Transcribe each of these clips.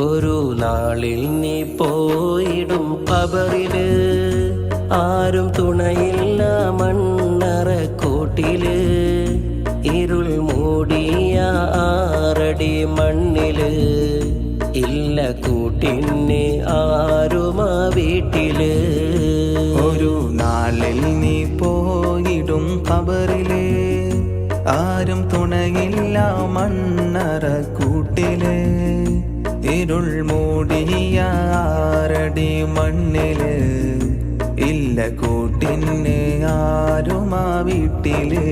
ഒരു നാളിൽ നീ പോയിടും ഖബറില്, ആരും തുണയില്ല മണ്ണറക്കൂട്ടില്. ഇരുൾ മൂടിയ 6 അടി മണ്ണില്, ഇല്ല കൂട്ടിന് ആരുമാ വീട്ടില്. ഒരു നാളിൽ നീ പോയിടും ഖബറില്, ആരും തുണയില്ല മണ്ണറക്കൂട്ടില്. ഇരുൾ മൂടിയ 6 അടി മണ്ണില്, ഇല്ല കൂട്ടിന് ആരുമാ വീട്ടില്.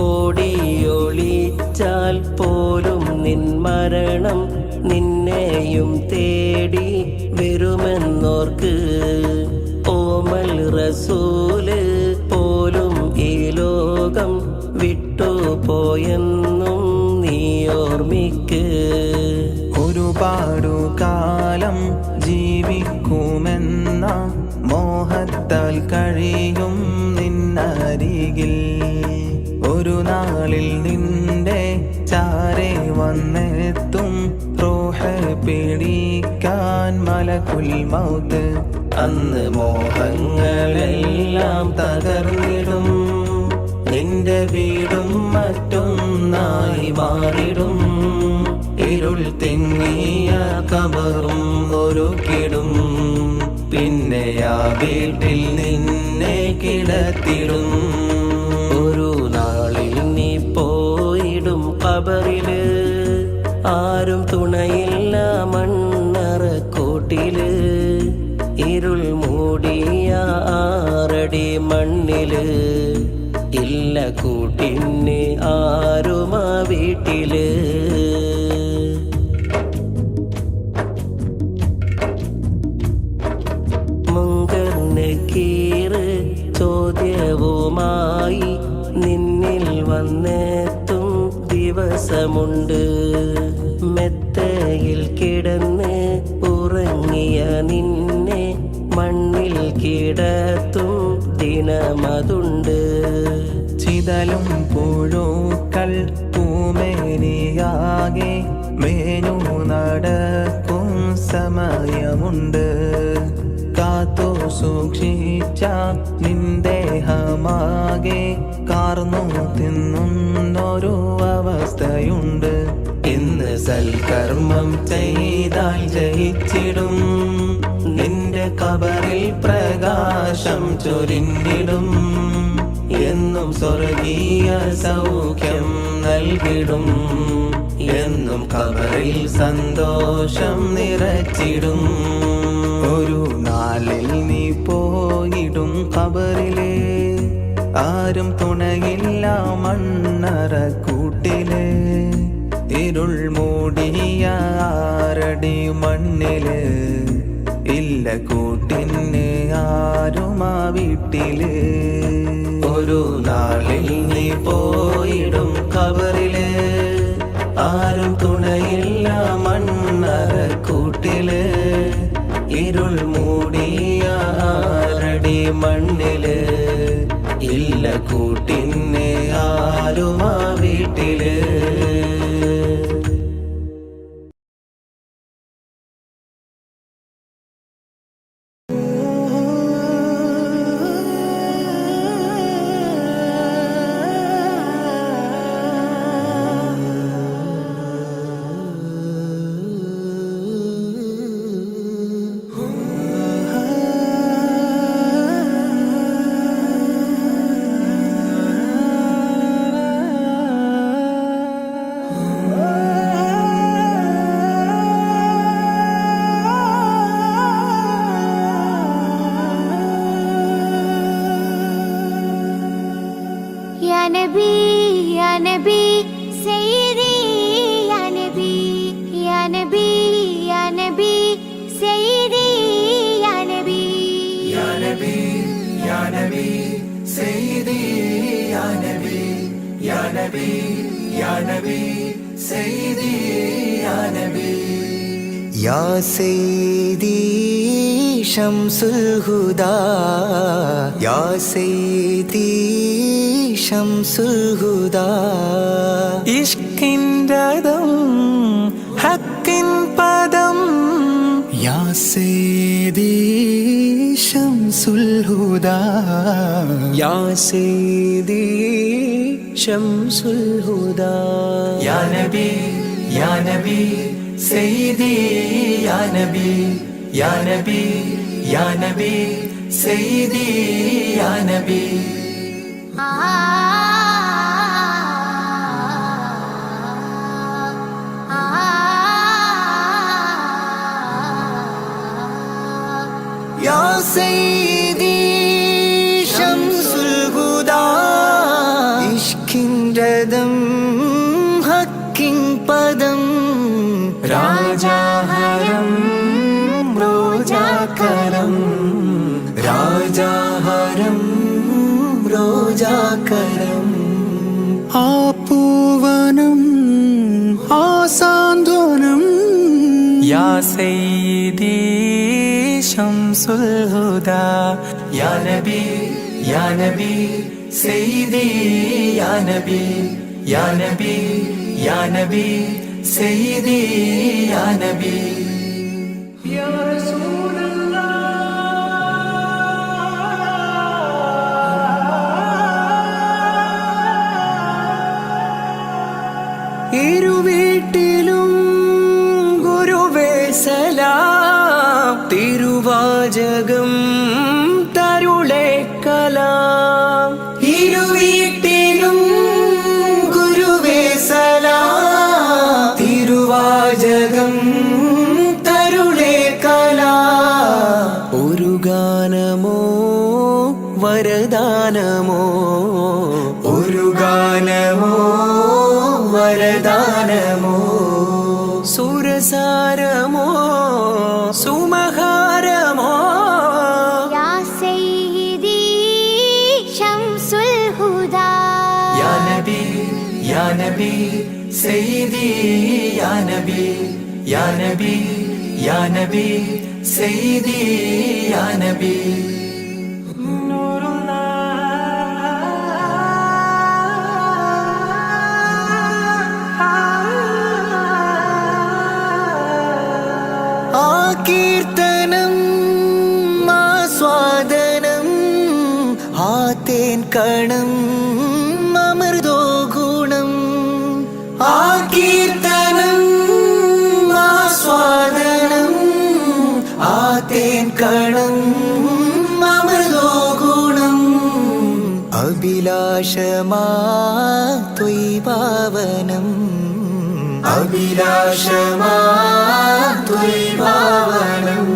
ഓടിയൊളിച്ചാൽ പോലും നിൻ മരണം നിന്നെയും തേടി വരുമെന്നോർക്ക്. ഓമൽ റസൂല് പോലും ഈ ലോകം വിട്ടുപോയെന്നും നീ ഓർമ്മിക്ക്. ഒരുപാടു കാലം ജീവിക്കുമെന്ന മോഹത്താൽ കഴിയും നിന്നരികിൽ. ഒരു നാളിൽ നിന്റെ ചാരെ വന്നെത്തും റൂഹ് പിടിക്കാൻ മലക്കുൽ മൗത്ത്. അന്ന് മോഹങ്ങളെല്ലാം തകർന്നിടും, നിന്റെ വീടും മറ്റൊന്നായി മാറിടും. ഇരുൾ തിങ്ങിയ ഖബറും ഒരുക്കിടും, പിന്നെ ആ വീട്ടിൽ നിന്നെ കിടത്തിടും. ഒരു നാളിൽ നീ പോയിടും ഖബറില്, ആരും തുണയില്ല മണ്ണറക്കൂട്ടില്. ഇരുൾ മൂടിയ 6 അടി മണ്ണില്, ഇല്ല കൂട്ടിന് ആരുമാ വീട്ടില്. മുങ്കർ നക്കീർ ചോദ്യവുമായി നിന്നിൽ വന്നെത്തും ദിവസമുണ്ട്. മെത്തയിൽ കിടന്ന് ഉറങ്ങിയ നിന്നെ മണ്ണിൽ കിടത്തും ദിനമതുണ്ട്. ചിതലും പുഴുക്കൾ പൂമേനിയാകെ മേനു നടക്കും സമയമുണ്ട്. കാത്തു സൂക്ഷിച്ച നിന്ദേഹമാകെ കാർന്നു തിന്നുന്നൊരു അവസ്ഥയുണ്ട്. ഇന്ന് സൽക്കർമ്മം ചെയ്താൽ ജയിച്ചിടും, നിന്റെ ഖബറിൽ പ്രകാശം ചൊരിഞ്ഞിടും. എന്നും സ്വർഗീയ സൗഖ്യം നൽകിടും, എന്നും ഖബറിൽ സന്തോഷം നിറച്ചിടും. ഒരു നാളിൽ നീ പോയിടും ഖബറില്, ആരും തുണയില്ല മണ്ണറക്കൂട്ടില്. ഇരുൾ മൂടിയ 6 അടി മണ്ണില്, ഇല്ല കൂട്ടിന് ആരുമാ വീട്ടില്. ഒരു നാളിൽ നീ പോയിടും ഖബറില്, ആരും തുണയില്ല മണ്ണറക്കൂട്ടില്. ഇരുൾ മൂടിയ 6 അടി മണ്ണില്, ഇല്ല കൂട്ടിന് ആരുമാ വീട്ടില്. या सैदी ശംസുൽ ഹുദാ യാ സയ്യിദി ശംസുൽ ഹുദാ ഇഷ്കിൻറദം ഹക്കിൻ പദം യാ സയ്യിദി ശംസുൽ ഹുദാ യാ സയ്യിദി ശംസുൽ ഹുദാ യാ നബി യാ നബി സയ്യിദി യാ നബി യാ നബി യാ നബി സയ്യിദി യാ നബി യാ സയ്യിദി ശംസുൽ ഹുദാ ഇഷ്കിൻറദം ഹക്കിൻ പദം രാജാഹരം റോജാകരം രാജാഹരം റോജാകരം ആ പൂവനം ആ സാന്ത്വനം യാ സയ്യിദി ശംസുൽ ഹുദാ യാ നബി യാ നബി സയ്യിദി യാ നബി യാ നബി യാ നബി സയ്യിദി യാ നബി യാ റസൂലല്ലാഹ് ഇരുവീട്ടിലും ഗുരുവേ സലാം തിരുവാചകം തരുളേ കലാം ഇരുവീട്ടിലും ഗുരുവേ സലാം തിരുവാചകം തരുളേ കലാം ഒരു ഗാനമോ വരദാനമോ ഒരു ഗാനമോ വരദാനമോ സുരസാരമോ സുമഹാരമോ യാ സയ്യിദി ശംസുൽ ഹുദാ യാ നബി യാ നബി സയ്യിദി യാ നബി യാ നബി യാ നബി സയ്യിദി യാ നബി കീർത്തനം ആസ്വാദനം ആ തേൻ കണം അമൃതോ ഗുണം ആ കീർത്തനം ആസ്വാദനം ആ തേൻ കണം അമൃതോ ഗുണം അഭിലാഷമാ ത്വയ്പാവനം അഭിലാഷമാ ത്വയ്പാവനം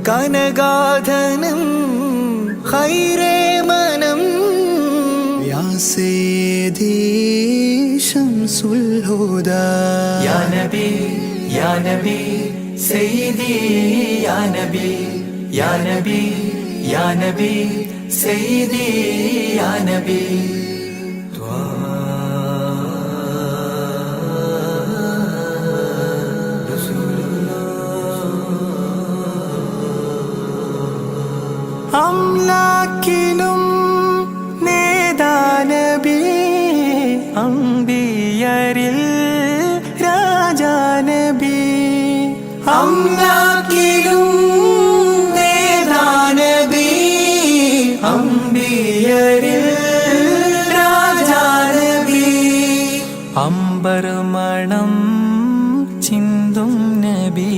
കനകാധനം ഖൈറേ മനം യാ സയ്യിദി ശംസുൽ ഹുദാ യാ നബി യാ നബി സയ്യിദി യാ നബി യാ നബി യാ നബി സയ്യിദി യാ നബി അംലാക്കിലും നേദാനബി അംബിയരിൽ രാജാനബി അംലാക്കിലും നേദാനബി അംബിയരിൽ രാജാനബി അംബർമണം ചിന്തും നബി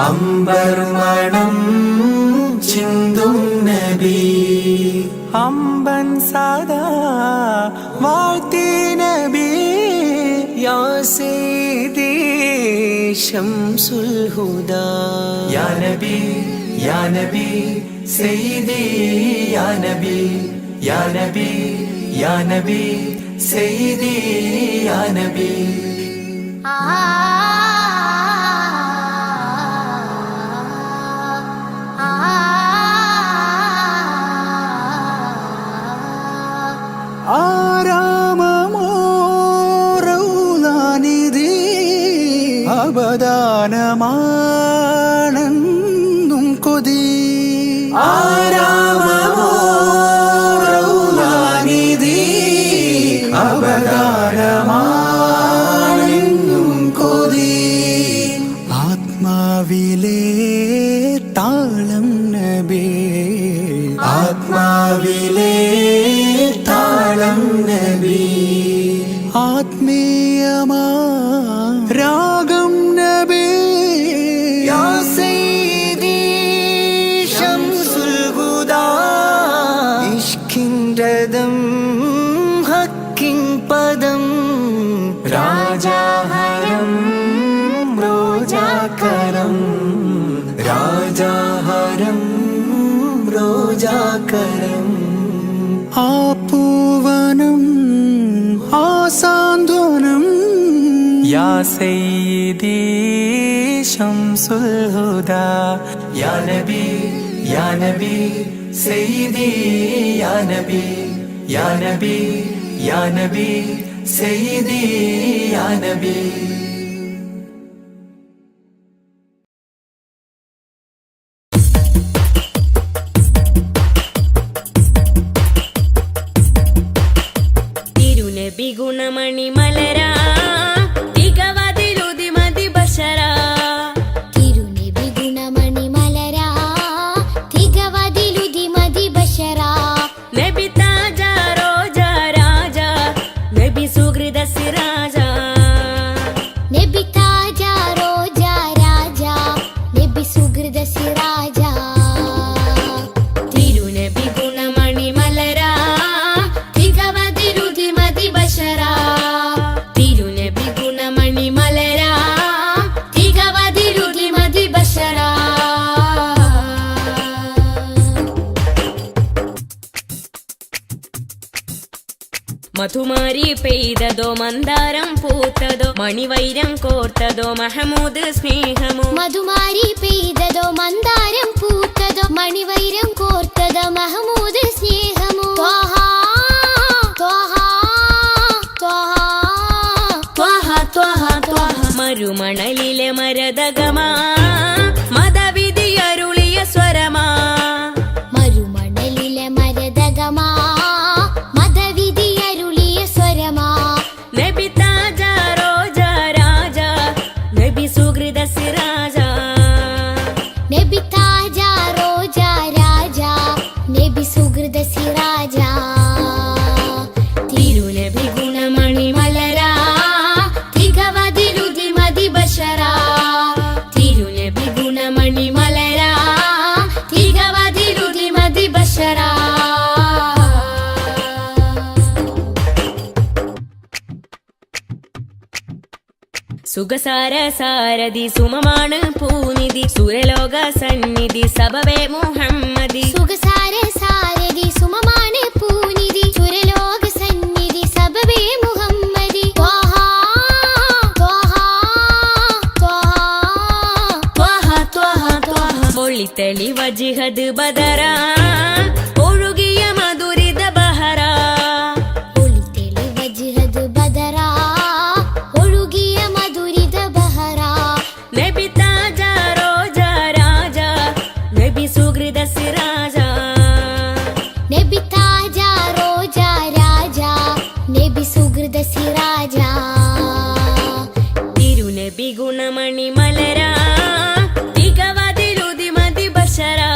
അംബർമണം ചിന്തും നബി അമ്പൻ സദാ വാഴ്ത്തി നബി യാ സയ്യിദി ശംസുൽ ഹുദാ യാ നബി യാ നബി സയ്യിദി യാ നബി യാ നബി യാ നബി സയ്യിദി യാ നബി ആരാമമോ റൗലാനിധി അവദാനമാണെന്നും കൊതി ആരാമമോ റൗലാനിധി അപകാരമാണെന്നും കൊതി ആത്മാവിലെ താളം നബി ആത്മാവിലെ താളം നബി ആത്മീയമാ രാഗം നബി യാ സയ്യിദി ശംസുൽ ഹുദാ ഇഷ്കിൻ രഥം ഹക്കിൻ പദം രാജാഹരം റോജാകരം രാജാഹരം റോജാകരം ആ പൂവനം ആ സാന്ത്വനം യാ സയ്യിദി ശംസുൽ ഹുദാ യാ നബി യാ നബി സയ്യിദി യാ നബി യാ നബി യാ നബി സയ്യിദി യാ നബി തിരുനബി ഗുണമണി മലരാ തികവതിലുതി മതി ബശരാ തിരുനബി ഗുണമണി മലരാ തികവതിലുതി മതി ബശരാ നബി താജ റോജ രാജ നബി സുഹൃദ സിരാജ നബി താജ റോജ രാജ നബി സുഹൃദ സിരാജ തിരുനബി ഗുണമണി മലരാ തികവതിലുതി മതി ബശരാ തിരുനബി ഗുണമണി മലരാ തികവതിലുതി മതി ബശരാ മധുമാരി പെയ്തതോ മന്ദാരം പൂത്തതോ മണിവൈരം കോർത്തതോ മഹമൂദ് സ്നേഹമോ മധുമാരി പെയ്തതോ മന്ദാരം പൂത്തതോ മണിവൈരം കോർത്തതോ മഹമൂദ് സ്നേഹമോ ത്വഹാ ത്വഹാ ത്വഹാ ത്വഹ ത്വഹ ത്വഹ മരുമണലിലെ മരതകമാ മതവിധിയരുളിയ സ്വരമാ മരുമണലിലെ മരതകമാ മതവിധിയരുളിയ സ്വരമാ നബി താജ റോജ രാജ നബി സുഹൃദ സിരാജ നബി താജ റോജ രാജ നബി സുഹൃദ സിരാജ തിരുനബി ഗുണമണി മലരാ തികവതിലുതി മതി ബശരാ തിരുനബി ഗുണമണി മലരാ തികവതിലുതി മതി ബശരാ സുഖസാര സാരഥി സുമമാണ് പൂനിധി സുരലോക സന്നിധി സബവേ മുഹമ്മദി സുഖസാര സാരഥി സുമമാണ് പൂനിധി ചുരലോക സന്നിധി സബബേ മുഹമ്മദി ത്വഹാ ത്വഹാ ത്വഹാ ത്വഹ ത്വഹ ത്വഹ പൊളിത്തളി വജിഹദ് ബദറാ ഒഴുകിയ മധുരിത ബഹറാ ഒളിതെളി വജ്ഹദ് ബദറാ ഒഴുകിയ മധുരിത ബഹറാ നബി താജ റോജ രാജ നബി സുഹൃദ സിരാജ നബി താജ റോജ രാജ നബി സുഹൃദ സിരാജ തിരുനബി ഗുണമണി മലരാ തികവതിലുതി മതി ബശരാ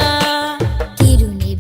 തിരുനബി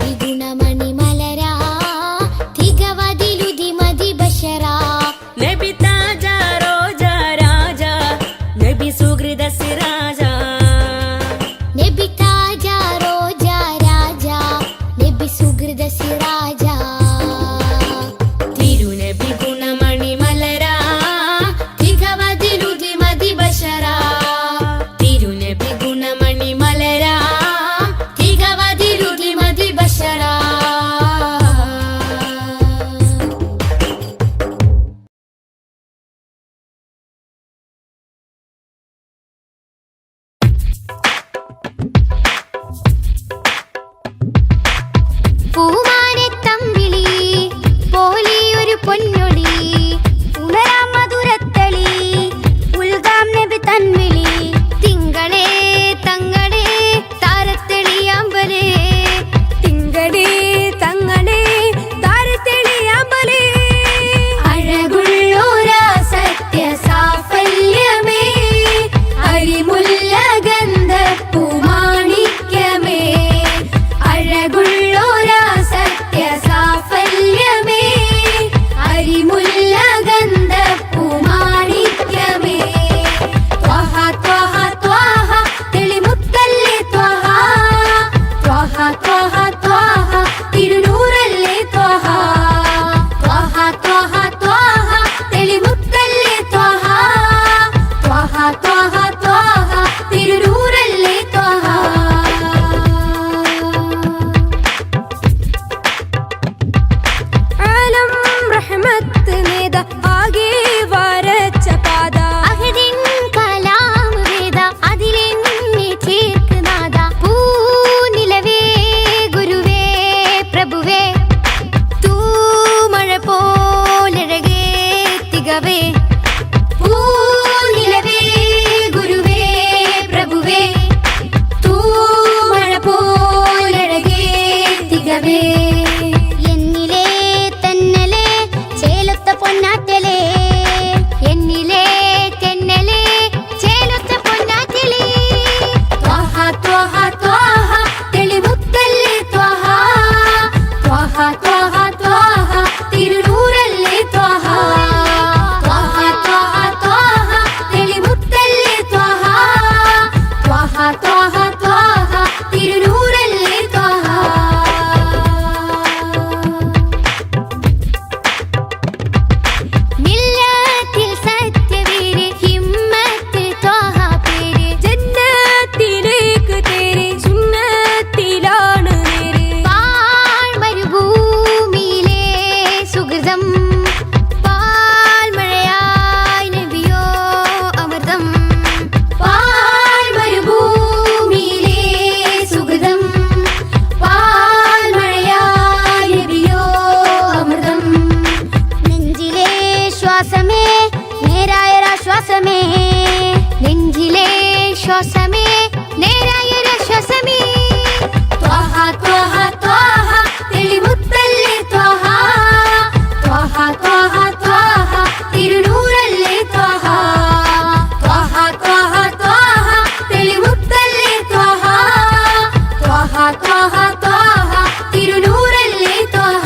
ത്വഹ ത്വഹ തിരുനൂറല്ലേ ത്വഹ.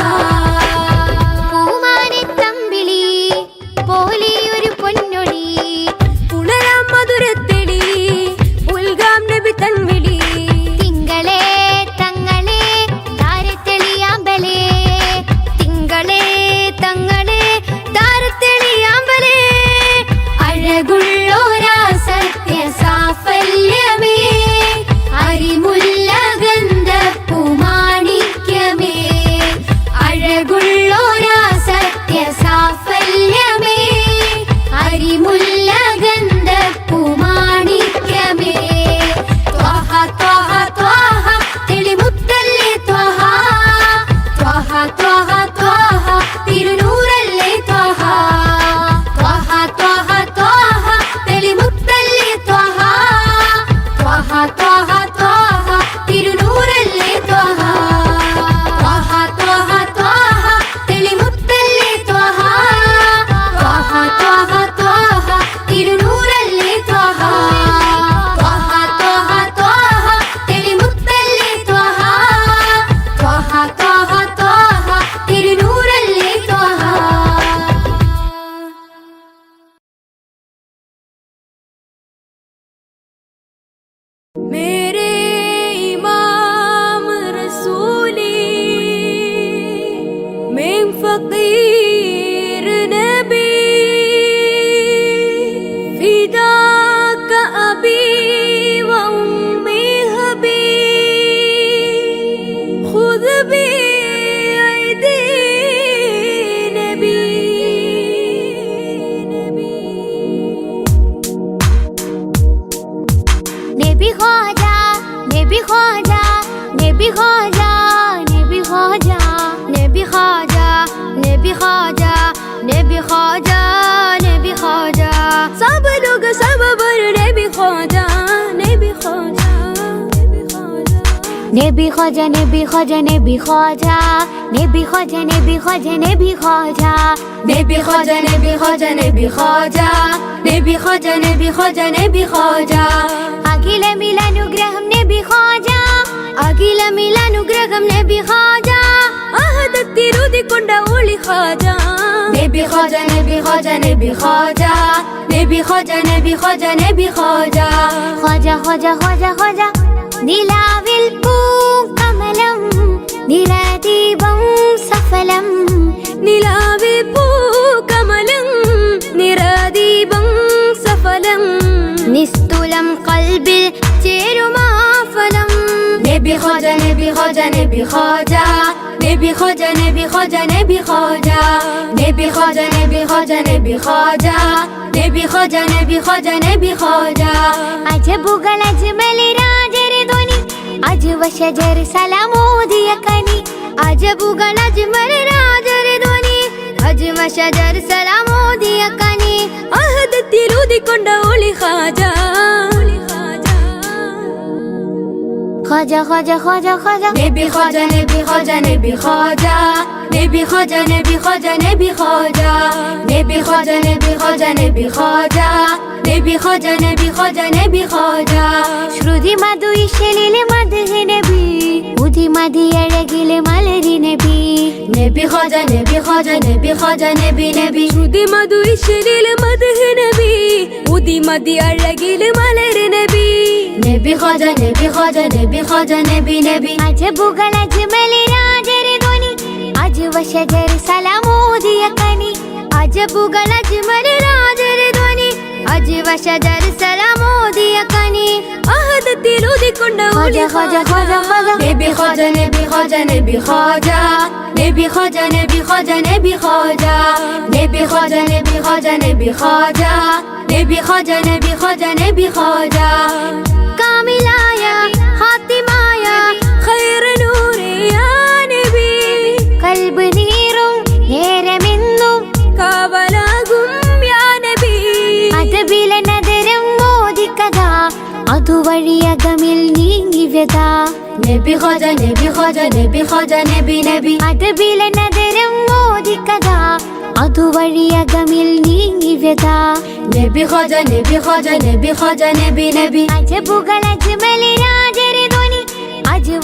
പൂമാനെത്തമ്പിളി പോലെയൊരു പൊന്നൊളി ഉണരാം മധുരത്തെളി ഉൽഗാം നബി തൻവിളി. തിങ്കളേ തങ്ങളെ താരത്തെളിയാമ്പലേ തിങ്കളേ തങ്ങളെ താരത്തെളിയാമ്പലേ അഴകുള്ളോരാ സത്യ സാഫല്യമേ അരിമുല്ല ഗന്ധപ്പൂമാണിക്യമേ അഴകുള്ളോരാ സത്യ സാഫല്യമേ അരിമുല്ല ഗന്ധപ്പൂമാണിക്യമേ ത്വഹ ത്വഹ ത്വഹ തെളിമുത്തല്ലേ ത്വഹ ത്വഹ ത്വഹ ത്വഹ തിരുനൂറല്ലേ ത്വഹ ത്വഹ ത്വഹ ത്വഹ തെളിമുത്തല്ലേ ത്വഹ ത്വഹ ത്വഹ ത്വഹ തിരുനൂറല്ലേ ത്വഹ ത്വഹ ത്വഹ ത്വഹ തെളിമുത്തല്ലേ ത്വഹ ത്വഹ ത്വഹ ത്വഹ തിരുനൂറല്ലേ ത്വഹ ത്വഹ ത്വഹ ത്വഹ തെളിമുത്തല്ലേ ത്വഹ ത്വഹ ത്വഹ ത്വഹ തിരുനൂറല്ലേ ത്വഹ. मेरे इमाम रसूली मैं फकीर नबी फिदा का अबी व उम्मी हबी खुद भी ऐदी नबी नबी ख्वाजा नबी ख्वाजा नबी ख्वाजा नबी ख्वाजा नबी ख्वाजा नबी ख्वाजा नबी ख्वाजा नबी ख्वाजा सब लोग सब बर नबी ख्वाजा नबी ख्वाजा नबी ख्वाजा नबी ख्वाजा नबी ख्वाजा नबी ख्वाजा नबी ख्वाजा नबी ख्वाजा नबी ख्वाजा नबी ख्वाजा नबी ख्वाजा नबी ख्वाजा नबी ख्वाजा नबी ख्वाजा അഖില മിലാനുഗ്രഹം നബി ഖാജ അഖില മിലാനുഗ്രഹം നബി ഖാജ അഹദത്തിരുതിക്കൊണ്ട ഒളി ഖാജ നബി ഖാജ നബി ഖാജ നബി ഖാജ നബി ഖാജ നബി ഖാജ നബി ഖാജ ഖാജ ഖാജ ഖാജ ഖാജ നിലാവിൽ പൂക്കമലം നിറദീപം സഫലം നിലാവിൽ പൂക്കമലം നിറദീപം സഫലം നിസ്തുലം കൽബിൽ ചേരുമാഫലം നബി ഖാജ നബി ഖാജ നബി ഖാജ നബി ഖാജ നബി ഖാജ നബി ഖാജ നബി ഖാജ നബി ഖാജ നബി ഖാജ നബി ഖാജ നബി ഖാജ നബി ഖാജ അജബുകൾ അജ്മലി രാജരി ധ്വനി അജ്വ ശജർ സലാമോദിയ കനി അജബുകൾ അജ്മലി രാജരി ധ്വനി അജ്വ ശജർ സലാമോദിയ കനി അഹദത്തിരുതിക്കൊണ്ട ഒളി ഖാജ ഖാജ ഖാജ ഖാജ ഖാജ നബി ഖാജ നബി ഖാജ നബി ഖാജ നബി ഖാജ നബി ഖാജ നബി ഖാജ നബി ഖാജ നബി ഖാജ നബി ഖാജ നബി ഖാജ നബി ഖാജ നബി ഖാജ ശ്രുതി മധു ഇശലിലെ മദ്ഹ് നബി ഉദി മതി അഴകിലെ മലരി നബി നബി ഖാജ നബി ഖാജ നബി ഖാജ നബി നബി ശ്രുതി മധു ഇശലിലെ മദ്ഹ് നബി ഉദി മതി അഴകിലെ മലര് നബി നബി ഖാജ നബി ഖാജ നബി ഖാജ നബി നബി അജബുകൾ അജ്മലി രാജരി ധ്വനി അജ്വ ശജർ സലാമോദിയ കനി അജബുകൾ അജ്മലി രാജരി ധ്വനി അജ്വ ശജർ സലാമോദിയ കനി അഹദത്തിരുതിക്കൊണ്ട ഖാജ ഖാജ ഖാജ ഖാജ നബി ഖാജ നബി ഖാജ നബി ഖാജ നബി ഖാജ നബി ഖാജ നബി ഖാജ നബി ഖാജ നബി ഖാജ നബി ഖാജ നബി ഖാജ നബി ഖാജ നബി ഖാജ കാമിലായ ഹാത്തിമായ ഖൈറ നൂറേ യാ നബി കൽബ് നീറും നേരമെന്നും കാവലാകും യാ നബി അതബിലെ നദരം മോദിക്കഥ അതുവഴിയകമിൽ നീങ്ങി വ്യത നബി ഖാജ നബി ഖാജ നബി ഖാജ നബി നബി അതബിലെ നദരം മോദിക്കഥ അതുവഴിയകമിൽ നീങ്ങി വ്യത നബി ഖാജ നബി ഖാജ നബി ഖാജ നബി നബി അജബുകൾ അജ്മലി രാജരി ധ്വനി അജ്വ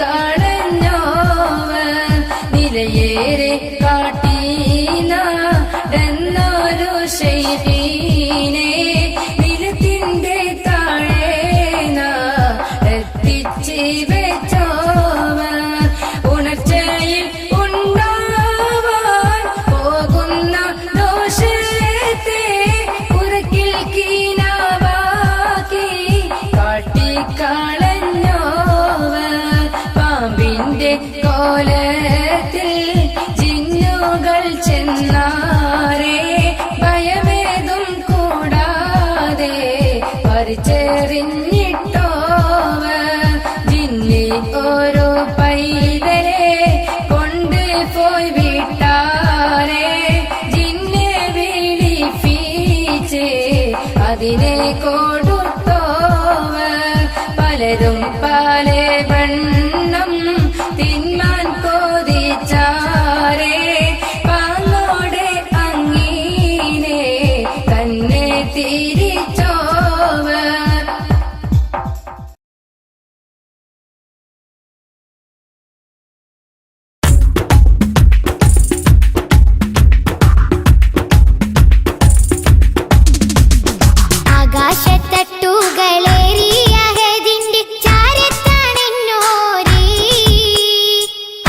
കളഞ്ഞോവൻ നിലയേറെ കാട്ടീനാടെന്നൊരു ശൈഖീനെ നിലത്തിന്റെ താഴെ എത്തിച്ച് വെച്ചോവൻ ഉണർച്ചയിൽ ഉണ്ടാവാൻ പോകുന്ന ദോഷത്തെ പുറക്കിൽ കീനാവാക്കി കാട്ടിക്കളഞ്ഞോവൻ പാമ്പിന്റെ കോലത്തിൽ ജിന്നുകൾ ചെന്നാരെ ഭയമേതും കൂടാതെ പറിച്ചെറിഞ്ഞിട്ടോവൻ ജിന്നി ഓരോ പൈതലെ കൊണ്ട് പോയി വിട്ടാരെ ജിന്നെ വിളിപ്പിച്ച് അതിനെ കൊടുത്തോവൻ പലരും പല വണ്ണം തിന്മാൻ കൊതിച്ചാരെ പാങ്ങോടെ അങ്ങീനെ തന്നെ തിരിച്ചോവൻ ആകാശത്തട്ടുകളേറിയ ഹദിന്റെ ചാരത്താണെന്നോരേ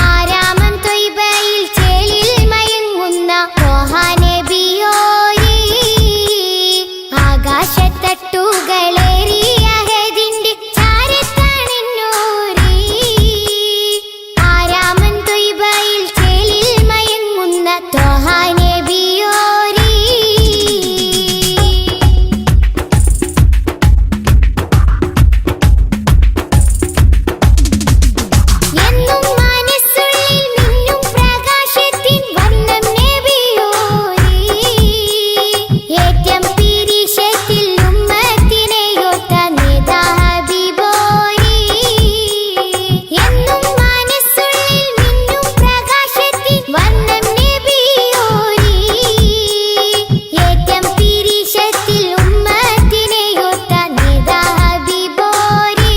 ആരാമം ത്വയ്ബയിൽ ചേലിൽ മയങ്ങുന്ന ത്വാഹ നബിയോരേ ആകാശത്തട്ടുകളേറിയ ഹദിന്റെ ചാരത്താണെന്നോരേ ആരാമം ത്വയ്ബയിൽ ചേലിൽ മയങ്ങുന്ന ത്വാഹ നബിയോരേ എന്നും മനസ്സുള്ളിൽ മിന്നും പ്രകാശത്തിൻ വർണ്ണം നബിയോരേ ഏറ്റം പിരിശത്തിൽ ഉമ്മത്തിനെയൊത്ത നേതാ ഹബീബോരേ എന്നും മനസ്സുള്ളിൽ മിന്നും പ്രകാശത്തിൻ വർണ്ണം നബിയോരേ ഏറ്റം പിരിശത്തിൽ ഉമ്മത്തിനെയൊത്ത നേതാ ഹബീബോരേ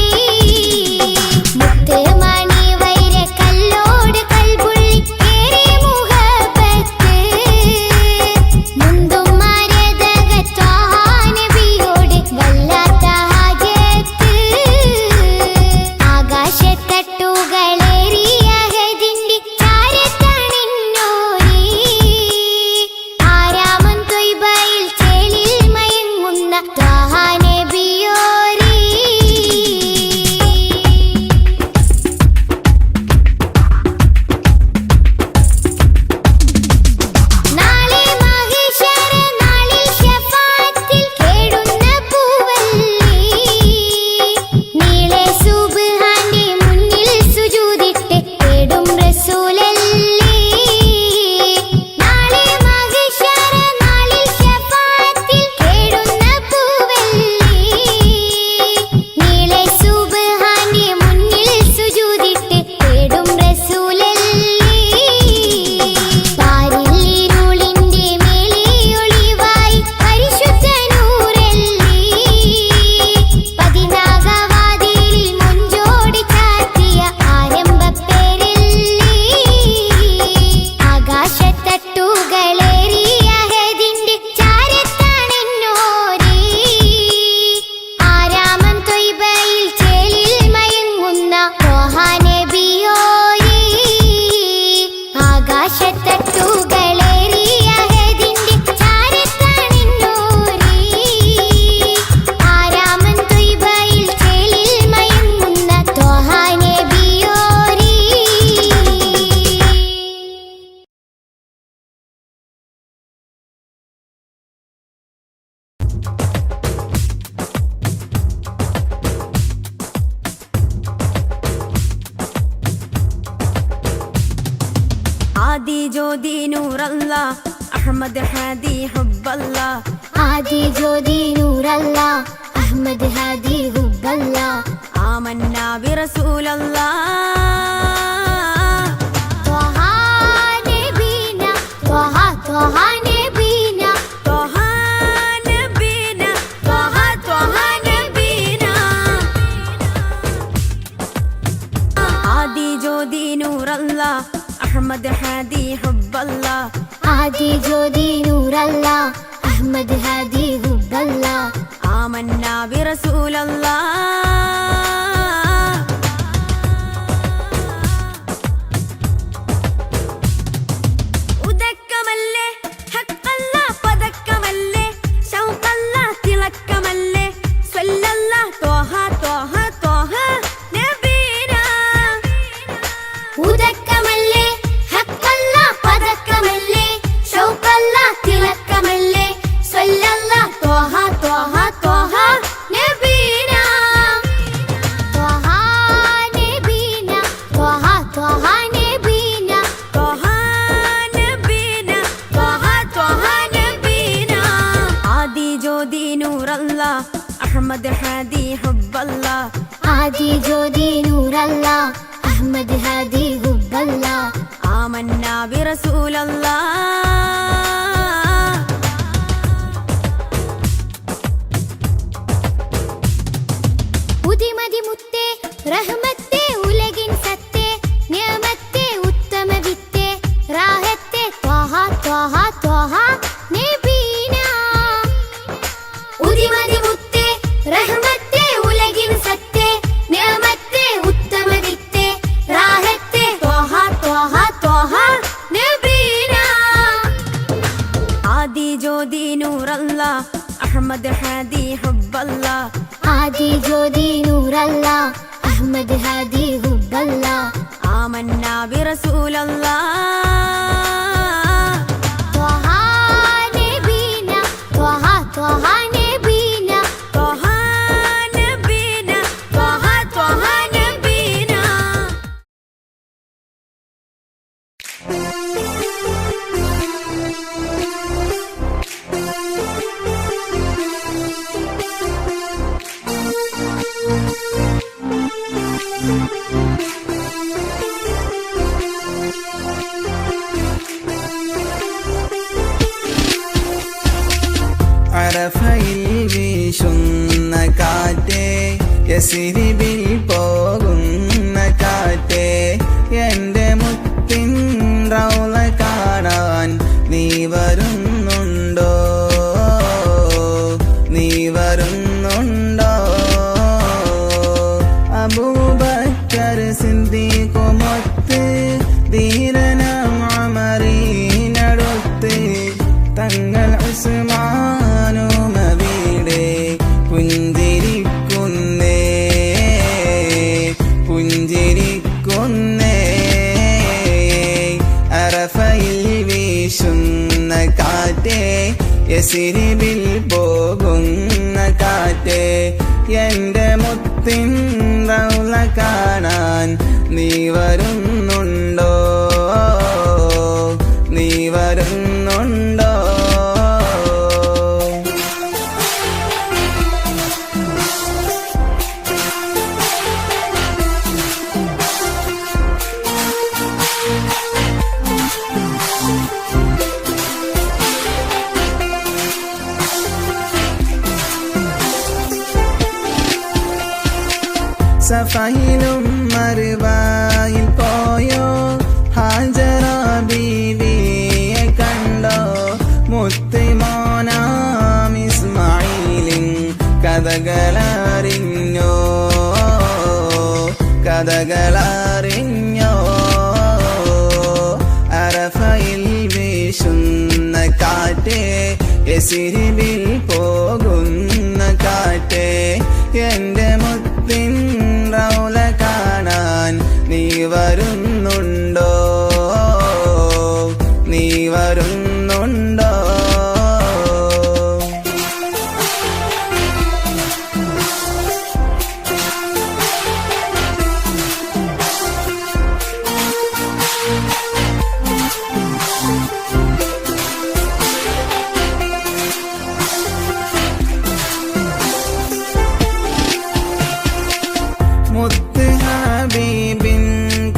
മുത്ത് മണി വൈര കല്ലോട് കൽബുള്ളി ഏറെ മുഹബത്ത് മുന്തും മരതക ത്വാഹ നബിയോട് വല്ലാത്ത ഹാജത്ത് ആകാശത്തട്ടുകളേറിയ ഹദിന്റെ ചാരത്താണെന്നോരേ ആരാമം ത്വയ്ബയിൽ ചേലിൽ മയങ്ങുന്ന ത്വാഹ നബിയോരേ നാളെ മഹ്ശറ നാളിൽ ശഫാഅത്തിൽ കേടുന്ന പൂവല്ലേ നീളെ സുബ്ഹാന്റെ മുന്നിൽ സുജൂദിട്ട് തേടും റസൂലല്ലേ നാളെ മഹ്ശറ നാളിൽ ശഫാഅത്തിൽ കേടുന്ന പൂവല്ലേ നീളെ സുബ്ഹാന്റെ മുന്നിൽ സുജൂദിട്ട് തേടും റസൂലല്ലേ പാരിൽ ഇരുളിന്റെ മേലെ ഒളിവായി പരിശുദ്ധ നൂറല്ലേ പതിനാഗവാതിലിൽ മുഞ്ചോടി ചാർത്തിയ ആരംഭപ്പേരല്ലേ ആകാശത്തട്ടുകളേറിയ ഹദിന്റെ ചാരത്താണെന്നോരേ ആരാമം ത്വയ്ബയിൽ ചേലിൽ മയങ്ങുന്ന ത്വാഹ നബിയോരേ ആകാശത്തട്ടുകളേറിയ ഹദിന്റെ ചാരത്താണെന്നോരേ ആരാമം ത്വയ്ബയിൽ ചേലിൽ മയങ്ങുന്ന ത്വാഹ നബിയോരേ ആദി ജ്യോതി നൂറല്ല അഹമ്മദ് ഹാദി ഹുബ്ബല്ല ആദി ജ്യോതി നൂറല്ല അഹ്മദ് ഹാദി ഹുബ്ബല്ല ആമന്നാ ബിറസൂലല്ലാ ത്വാഹ നബീന ത്വാഹ ത്വാഹ നബീന ത്വഹ നബീന ത്വഹ ത്വഹ നബീന ജ്യോതി നൂറല്ല അഹമ്മദ് ഹാദി ഹുബ്ബല്ല ആദി ജ്യോതി നൂറല്ല അഹമ്മദ് ഹാദി ഹുബ്ബല്ല ആമന്നാ ബിറസൂലല്ലാ ഉദക്കമല്ലേ ഹഖല്ല പദക്കമല്ലേ ശൗഖല്ല തിളക്കമല്ലേ സ്വല്ലല്ലാ ത്വഹ ത്വഹ ത്വഹ നബീനാ ഉദക്കമല്ലേ ഹഖല്ല പദക്കമല്ലേ ശൗഖല്ല തിളക്കമല്ലേ സ്വല്ലല്ലാ ത്വഹ ത്വഹ ത്വഹ നബീനാ ത്വഹ നബീനാ ത്വഹ ത്വഹ നബീനാ ത്വഹ നബീനാ ത്വഹ ത്വഹ നബീനാ ആദി ജ്യോതി നൂറല്ല അഹമ്മദ് ഹാദി ഹുബ്ബല്ല ആദി ജ്യോതി നൂറല്ല അഹമ്മദ് ഹാദി ഹുബ്ബല്ല ആമന്നാ ബിറസൂലല്ലാ ഉദിമതി മുത്തേ റഹ്മത്തേ ഉലകിൻ സത്തേ നിയമത്തേ ഉത്തമ വിത്തേ റാഹത്തേ ത്വഹ ത്വഹ ത്വഹ നബീനാ ഉദിമതി മുത്തേ റഹ്മത്തേ ഉലകിൻ സത്തേ നിയമത്തേ ഉത്തമ വിത്തേ റാഹത്തേ ത്വഹ ത്വഹ ത്വഹ നബീനാ ആദി ജ്യോതി നൂറല്ല അഹമ്മദ് ഹാദി ഹുബ്ബല്ല ആദി ജ്യോതി നൂറല്ല അഹമ്മദ് ഹാദി ഹുബ്ബല്ല ആമന്നാ ബിറസൂലല്ലാ ത്വഹ നബീനാ ത്വഹ ത്വഹ നബീനാ ത്വഹ നബീനാ ത്വഹ ത്വഹ നബീനാ അറഫയിൽ വീശുന്ന കാറ്റേ യസ്രിബിൽ പോകുന്ന കാറ്റേ എൻ്റെ മുത്തിൻ റൗള കാണാൻ നീ വരുന്നുണ്ടോ നീ വരുന്നുണ്ടോ അബൂബക്കർ സിദ്ദീഖുമൊത്ത് ധീരനാം ഉമറിനടുത്ത് തങ്ങൾ ഉസ്മാനുമവിടെ പുഞ്ചിരിക്കുന്നേ പുഞ്ചിരിക്കുന്നേ അറഫയിൽ വീശുന്ന കാറ്റേ യസ്രിബിൽ പോകുന്ന കാറ്റേ എൻ്റെ മുത്തിൻ റൗള കാണാൻ നീ വരുന്നുണ്ടോ നീ വരുന്നുണ്ടോ സഫയിലും മറുവായിൽ പോയോ ഹാജറ ബീവിയെ കണ്ടോ മുത്തുമോനാം ഇസ്മായിലിൻ കഥകളറിഞ്ഞോ കഥകളറിഞ്ഞോ അറഫയിൽ വീശുന്ന കാറ്റേ യസ്രിബിൽ പോകുന്ന കാറ്റേ എൻ്റെ മുത്തിൻ റൗള കാണാൻ നീ വരുന്നുണ്ടോ നീ വരുന്നുണ്ടോ മുത്ത് ഹബീബിൻ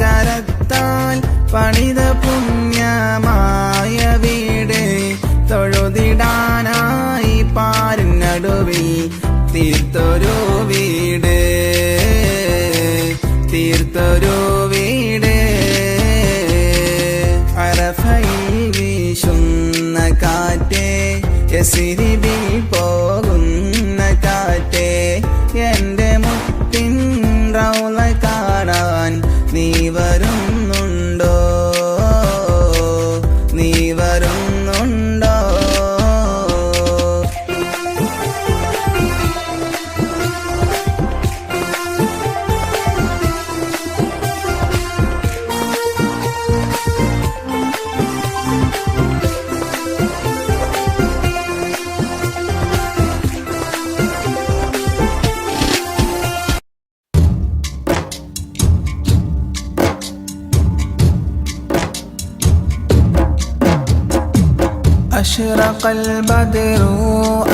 കരത്താൽ പണിത പുണ്യമായ വീട് തൊഴുതിടാനായി പാരിനടുവിൽ തീർത്തൊരു വീട് തീർത്തൊരു വീട് അറഫയിൽ വീശുന്ന കാറ്റേ യസ്രിബിൽ പോകുന്ന കാറ്റേ എൻ്റെ മുത്തിൻ റൗള കാണാൻ നീ വരുന്നുണ്ടോ നീ വരുന്നുണ്ടോ أشرق البدر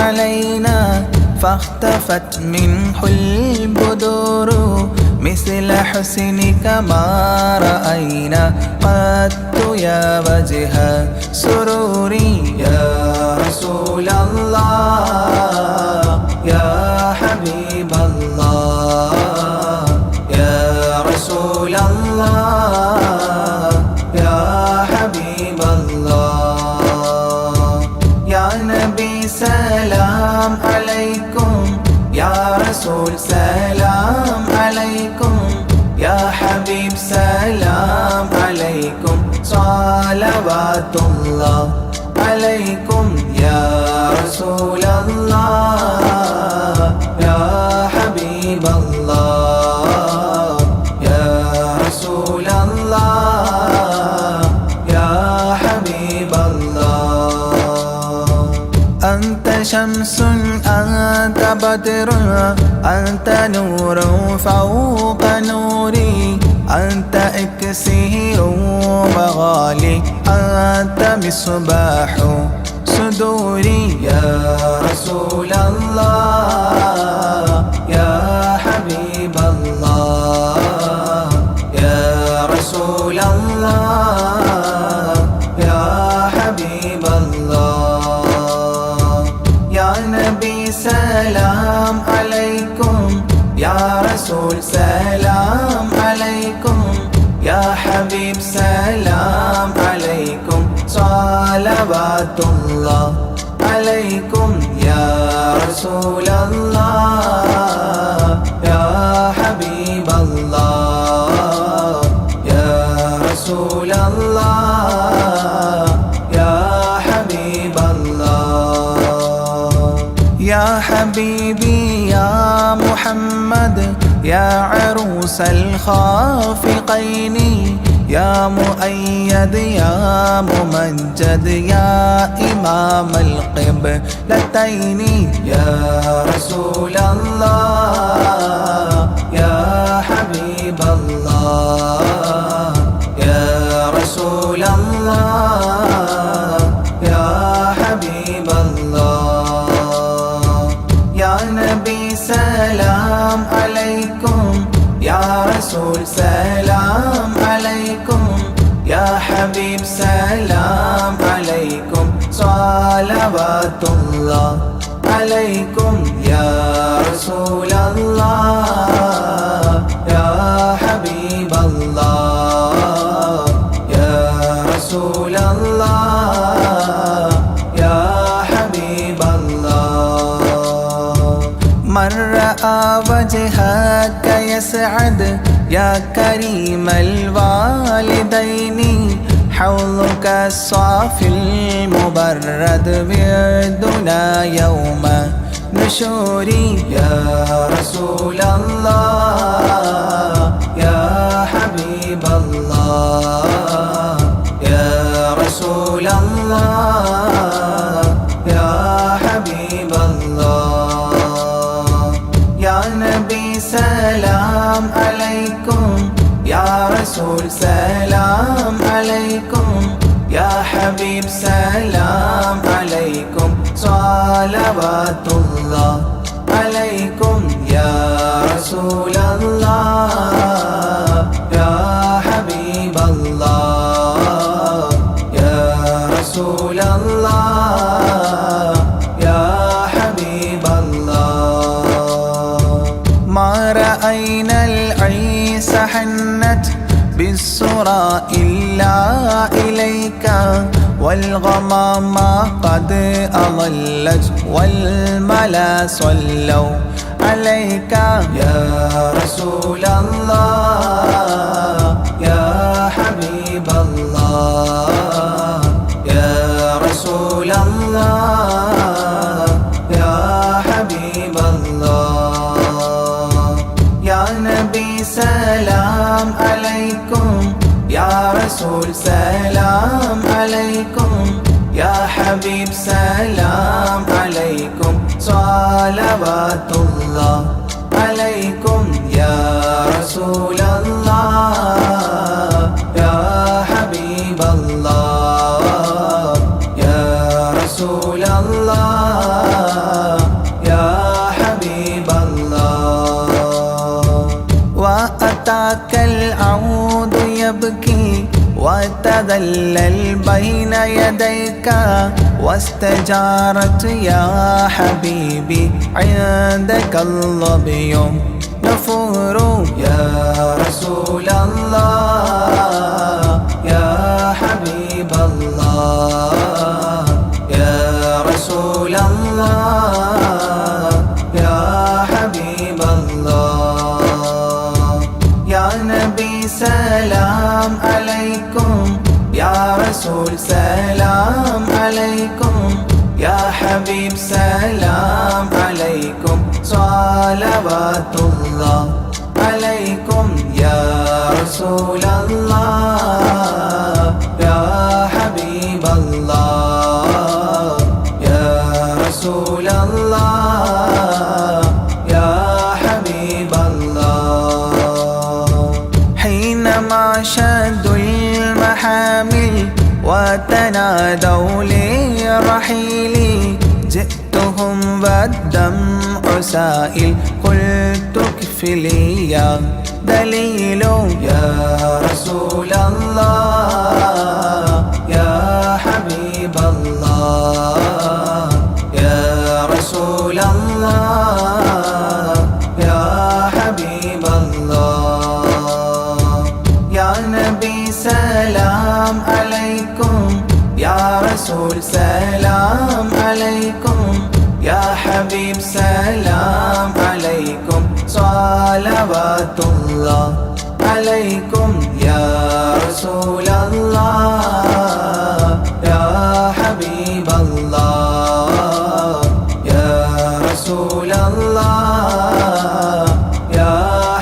علينا فاختفت منه البدور مثل حسنك ما رأينا قط يا وجه سروري يا رسول الله يا حبيب الله يا رسول الله يا حبيب الله يا نبي سلام عليكم يا رسول سلام عليكم يا حبيب سلام عليكم صلوات الله عليكم يا رسول الله يا حبيب الله يا رسول الله يا حبيب الله أنت شمس أنت بدر أنت نور فوق نوري أنت إكسير وغالي أنت مصباح صدوري يا رسول الله يا حبيب الله يا رسول الله يا حبيب الله يا نبي سلام عليكم يا رسول سلام عليكم يا حبيب سلام عليكم صلوات الله عليكم يا رسول الله يا حبيب الله يا رسول الله يا حبيب الله يا حبيبي يا محمد يا عروس الخافقين يا مؤيد يا ممجد يا إمام القبلتين يا رسول الله يا حبيب الله يا رسول الله يا حبيب الله يا نبي سلام عليكم يا رسول سلام عليكم يا حبيب سلام عليكم صلوات الله عليكم يا رسول الله يا حبيب الله يا رسول الله يا حبيب الله من رأى وجهك يسعد يا كريم الوالدين حوضك الصافي المبرد بيدنا يوم نشوري يا رسول الله يا حبيب الله يا رسول الله يا حبيب الله يا نبي سلام عليكم يا رسول سلام عليكم يا حبيب سلام عليكم صلوات الله عليكم يا رسول الله يا حبيب الله يا رسول الله يا حبيب الله ما رأينا العيس حنت بالسرى إلا إليك والغمام قد أظلت والملا صلوا عليك يا رسول الله يا حبيب الله يا رسول الله يا حبيب الله يا نبي سلام عليكم يا رسول سلام عليكم يا حبيب سلام عليكم صلوات الله عليكم يا رسول الله يا حبيب الله يا رسول الله يا حبيب الله وأتاك العود يبكي وتذلل بين يديك واستجارت يا حبيبي عندك الظبي نفور يا رسول الله يا حبيب الله يا رسول الله يا حبيب الله يا نبي سلام عليكم يا رسول سلام عليكم يا حبيب سلام عليكم صلوات الله عليكم يا رسول الله يا حبيب الله يا رسول الله يا حبيب الله حينما شدوا المحامل وتنادوا لرحيلي جئتهم والدمع سائل قلت كفلي يا دليل يا رسول الله يا حبيب الله يا رسول الله يا حبيب الله يا نبي سلام عليكم يا رسول سلام عليكم يا حبيب سلام عليكم صلوات الله عليكم يا رسول الله يا حبيب الله يا رسول الله يا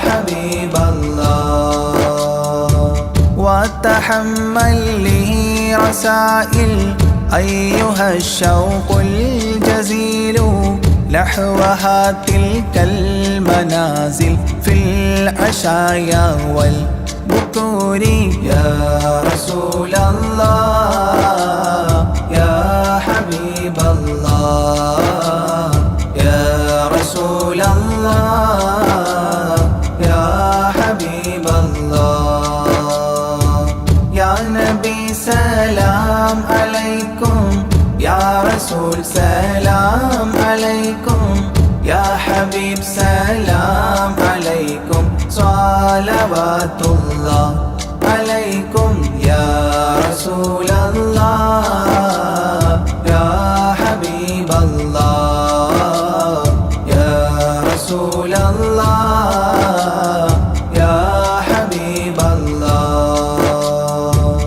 حبيب الله وتحمل لي رسائل أيها الشوق الجزيل نحوها تلك المنازل في العشايا والبكور يا رسول الله يا حبيب الله يا رسول الله يا حبيب الله يا نبي سلام عليكم يا رسول سلام عليكم يا حبيب سلام عليكم صلوات الله عليكم يا رسول الله يا حبيب الله يا رسول الله يا حبيب الله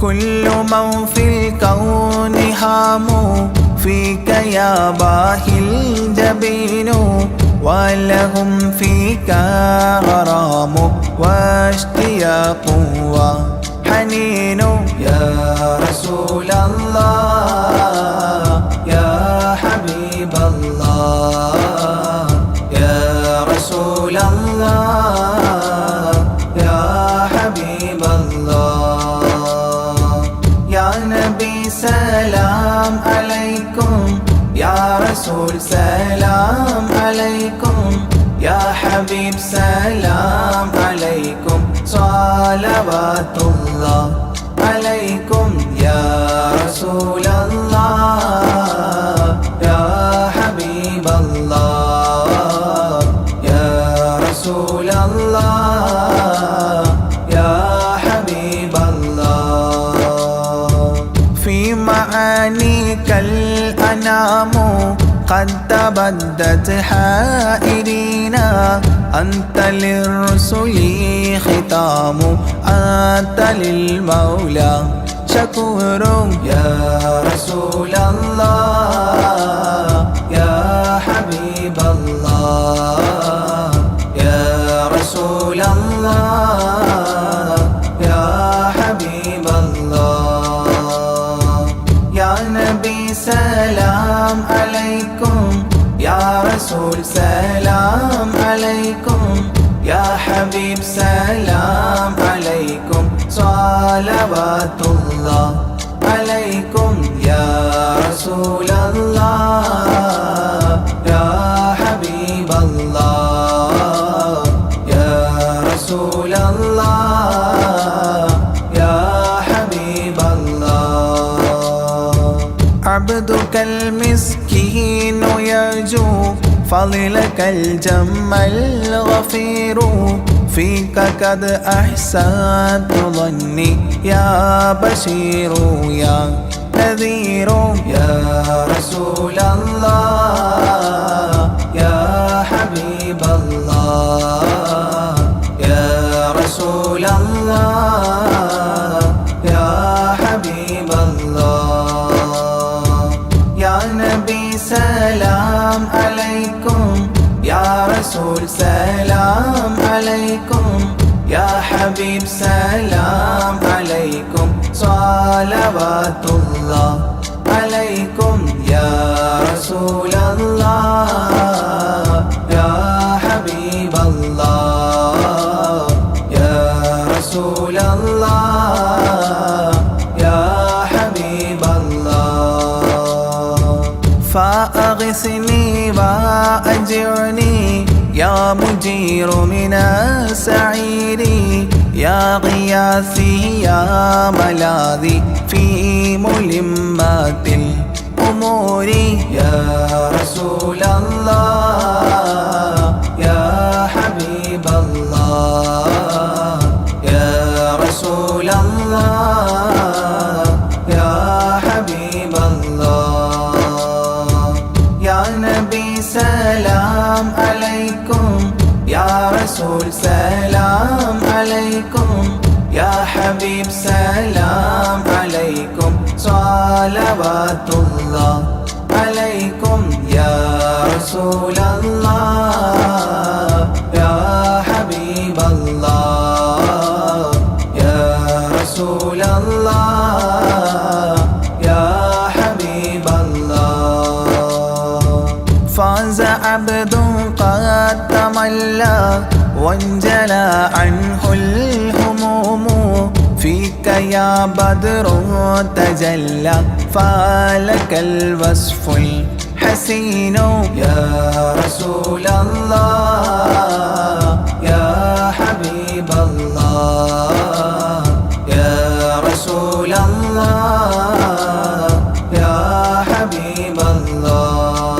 كل من في الكون هام فيك يا باهي الجبين ولهم فيك غرام واشتياق وحنين يا رسول الله يا حبيب الله يا رسول الله يا حبيب الله يا نبي سلام عليكم يا رسول سلام عليكم يا حبيب سلام عليكم صلوات الله عليكم يا رسول الله يا حبيب الله يا رسول الله يا تبدت حائرين أنت للرسل ختام أنت للمولى شكور يا رسول الله يا حبيب الله يا رسول الله يا حبيب الله يا نبي سلام عليكم يا رسول سلام عليكم يا حبيب سلام عليكم صلوات الله عليكم يا رسول الله يا حبيب الله يا رسول الله يا حبيب الله عبدك المسكين يرجو فضلك الجم الغفير فيك قد أحسنت ظني يا بشير يا نذير يا رسول الله يا حبيب الله يا رسول الله يا حبيب الله يا نبي سلام عليكم يا رسول سلام عليكم يا حبيب سلام عليكم صلوات الله عليكم يا رسول الله يا حبيب الله يا رسول الله يا حبيب الله فأغثني وأجرني يا مجير من السعير يا غياثي يا ملاذي في ملمات الأمور يا رسول الله يا حبيب الله يا رسول الله يا حبيب الله يا نبي سلام عليكم يا رسول سلام عليكم يا حبيب سلام عليكم صلوات الله عليكم يا رسول الله يا حبيب الله يا رسول الله يا حبيب الله فاز عبد قد تملى وانجلى عنه الهموم فيك يا بدر تجلى فلك الوصف الحسين يا رسول الله يا حبيب الله يا رسول الله يا حبيب الله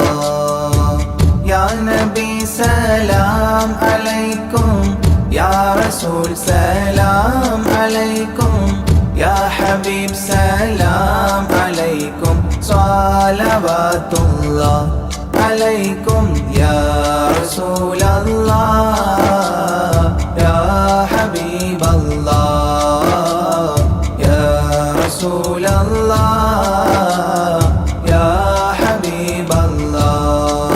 يا نبي سلام عليكم يا رسول سلام عليكم يا حبيب سلام عليكم صلوات الله عليكم يا رسول الله يا حبيب الله يا رسول الله يا حبيب الله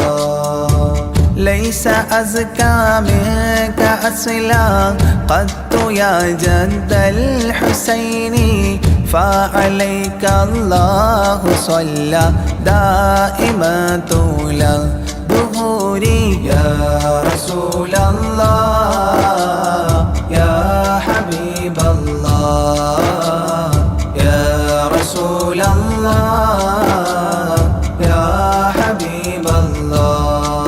ليس أزكى منك أصلا قدت يا جد الحسين فعليك الله صلى دائما طول الدهور يا رسول الله يا حبيب الله يا رسول الله يا حبيب الله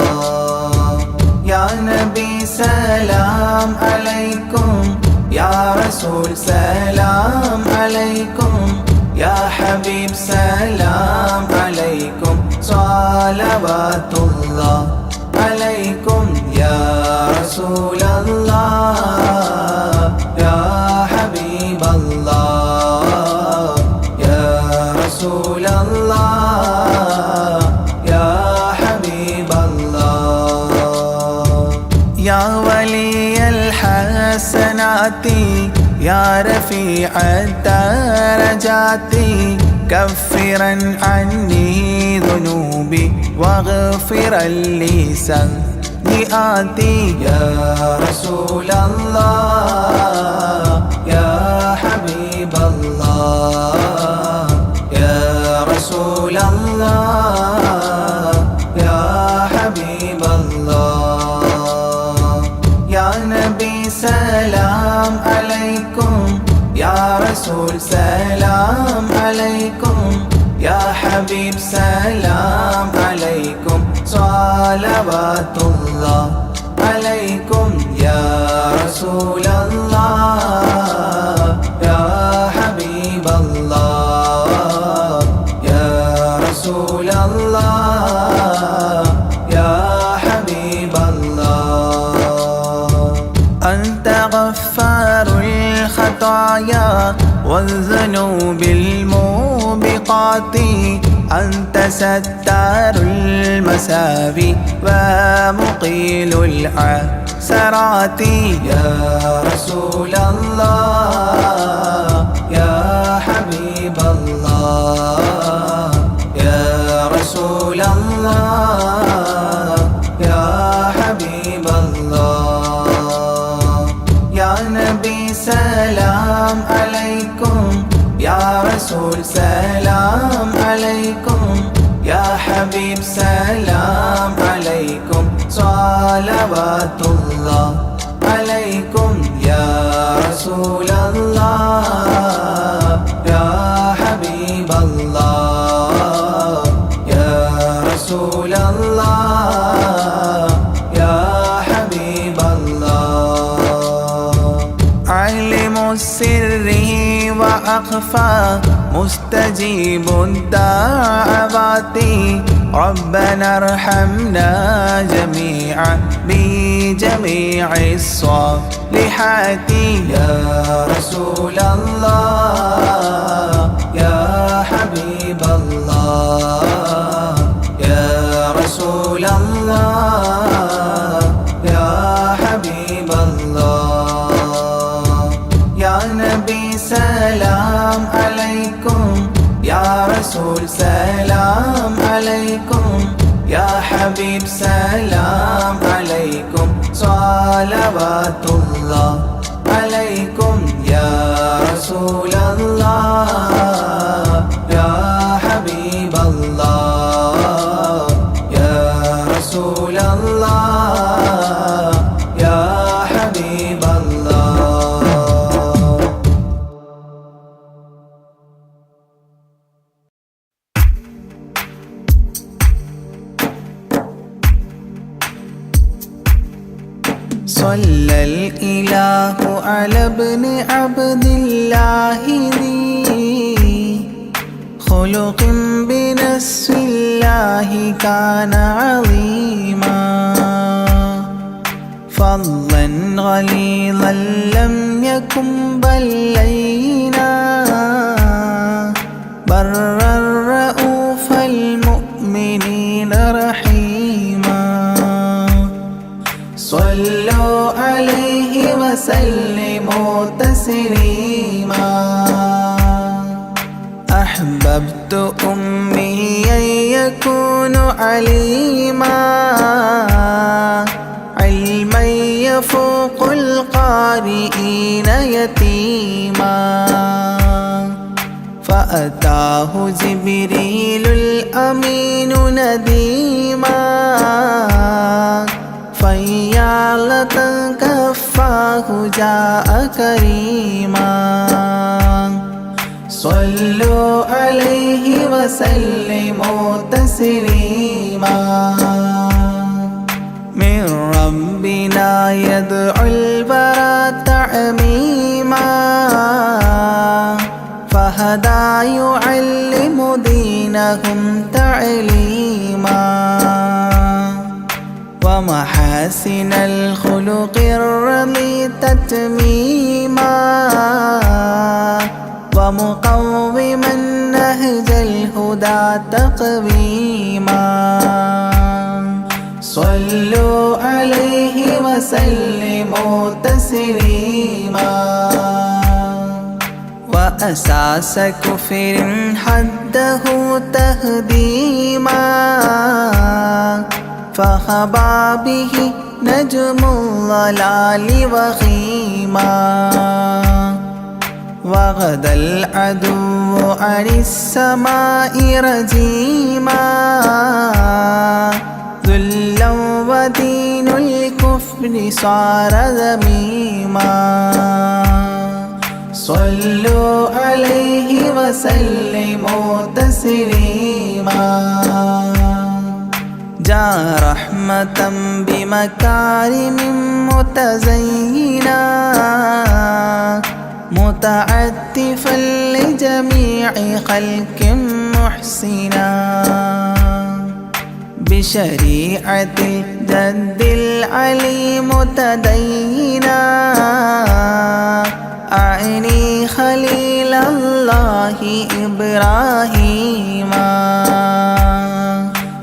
يا نبي سلام عليكم يا رسول سلام عليكم يا حبيب سلام عليكم صلوات الله عليكم يا رسول الله يا حبيب الله يا رسول الله يا حبيب يا رفيع الدرجات كفرا عني ذنوبي واغفرا لي سيئاتي يا رسول الله يا حبيب الله يا رسول الله يا حبيب الله يا نبي سلام عليكم يا رسول سلام عليكم يا حبيب سلام عليكم صلوات الله عليكم يا رسول الله يا حبيب الله يا رسول الله يا حبيب الله أنت غفار الخطايا والذنوب الموبقات أنت ستار المساوي ومقيل العثرات يا رسول الله يا حبيب الله يا رسول الله يا حبيب الله يا نبي سلام عليكم يا رسول سلام عليكم يا حبيب سلام عليكم صلوات الله عليكم يا رسول الله يا حبيب الله يا رسول الله يا حبيب الله علم السر وأخفى مستجيب الدعوات ربنا ارحمنا جميعا بجميع الصالحات يا رسول الله يا حبيب الله يا رسول الله يا حبيب الله يا نبي سلام عليكم يا رسول سلام عليكم يا حبيب سلام عليكم صلوات الله عليكم يا رسول الله يا حبيب الله يا رسول الله يا حبيب الله صلى الإله على ابن عبد الله ذي خلق بنص الله كان عظيما فضلا غليظا لم يكن بل لينا برا رؤوف المؤمنين رحيما صلوا عليه وسلموا تسليما أحببت أمي يكون عليما علما يفوق القارئين يتيما فأتاه جبريل الأمين نديما فيالة كفاه جاء كريما صلوا عليه وسلموا تسليما من ربنا يدعو البراء تعميما فهدى يعلم دينهم تعليما ومحاسن الخلق الرضي تتميما ومقوما نهج الهدى تقويما صلوا عليه وسلموا تسليما أساس كفر حده تهديما فخبا به نجم الضلال وخيما وغدا العدو عن السماء رجيما ذلا ودين الكفر صار ذميما صلوا عليه وسلموا تسليما جاء رحمة بمكارم متزينا متعتفا لجميع خلق محسنا بشريعة الجد العلي متدينا أعني خليل الله إبراهيم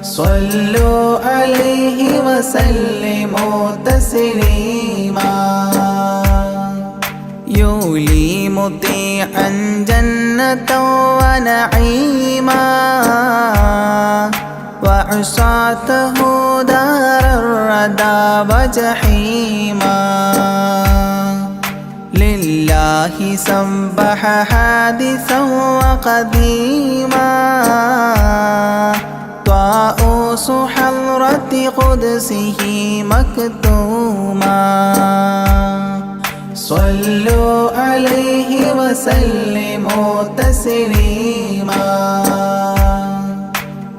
صلوا عليه وسلموا تسليما يولي مطيعا جنة ونعيما وعصاته دار الردى وجحيما لله سبح حادثا وقديما طاؤوس حضرة قدسه مكتوما صلوا عليه وسلموا تسليما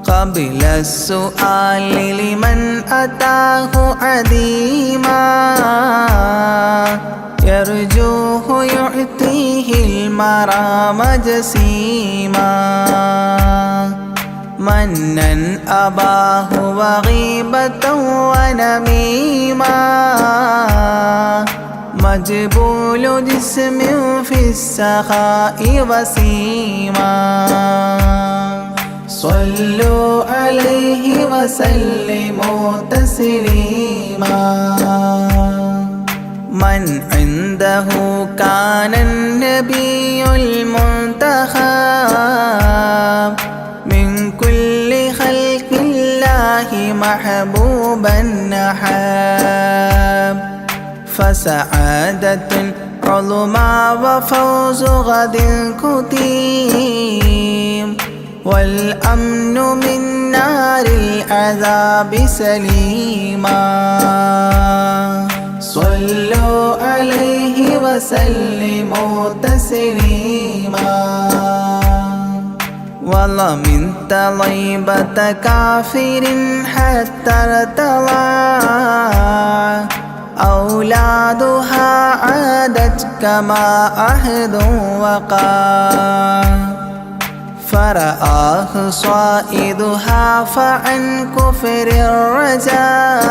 قبل السؤال لمن أتاه عديما يرجوه يعطيه المرام جسيما منا أباه وغيبة ونميما مجبول جسم في السخاء وسيما صلوا عليه وسلموا تسليما من عنده كان النبي المنتخب من كل خلق الله محبوبا نحاب فسعادة عظمى وفوز غد كتيم والأمن من نار العذاب سليما صلوا عليه وسلموا تسليما والله من طيبة كافر حتى ارتضى أولادها عادت كما عهد وقع فرآه صائدها فعن كفر الرجاء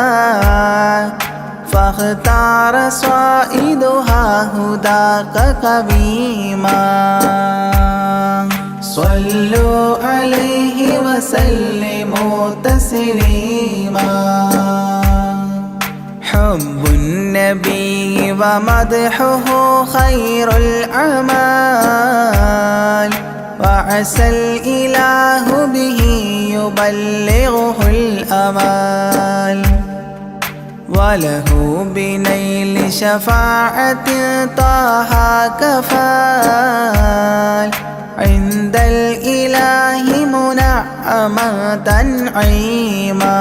فاختار صائدها هداك قويما صلوا عليه وسلموا تسليما حب النبي ومدحه خير الأعمال وعسى الإله به يبلغه الأمال وله بنيل شفاعة طه كفال عند الإله منعما تنعيما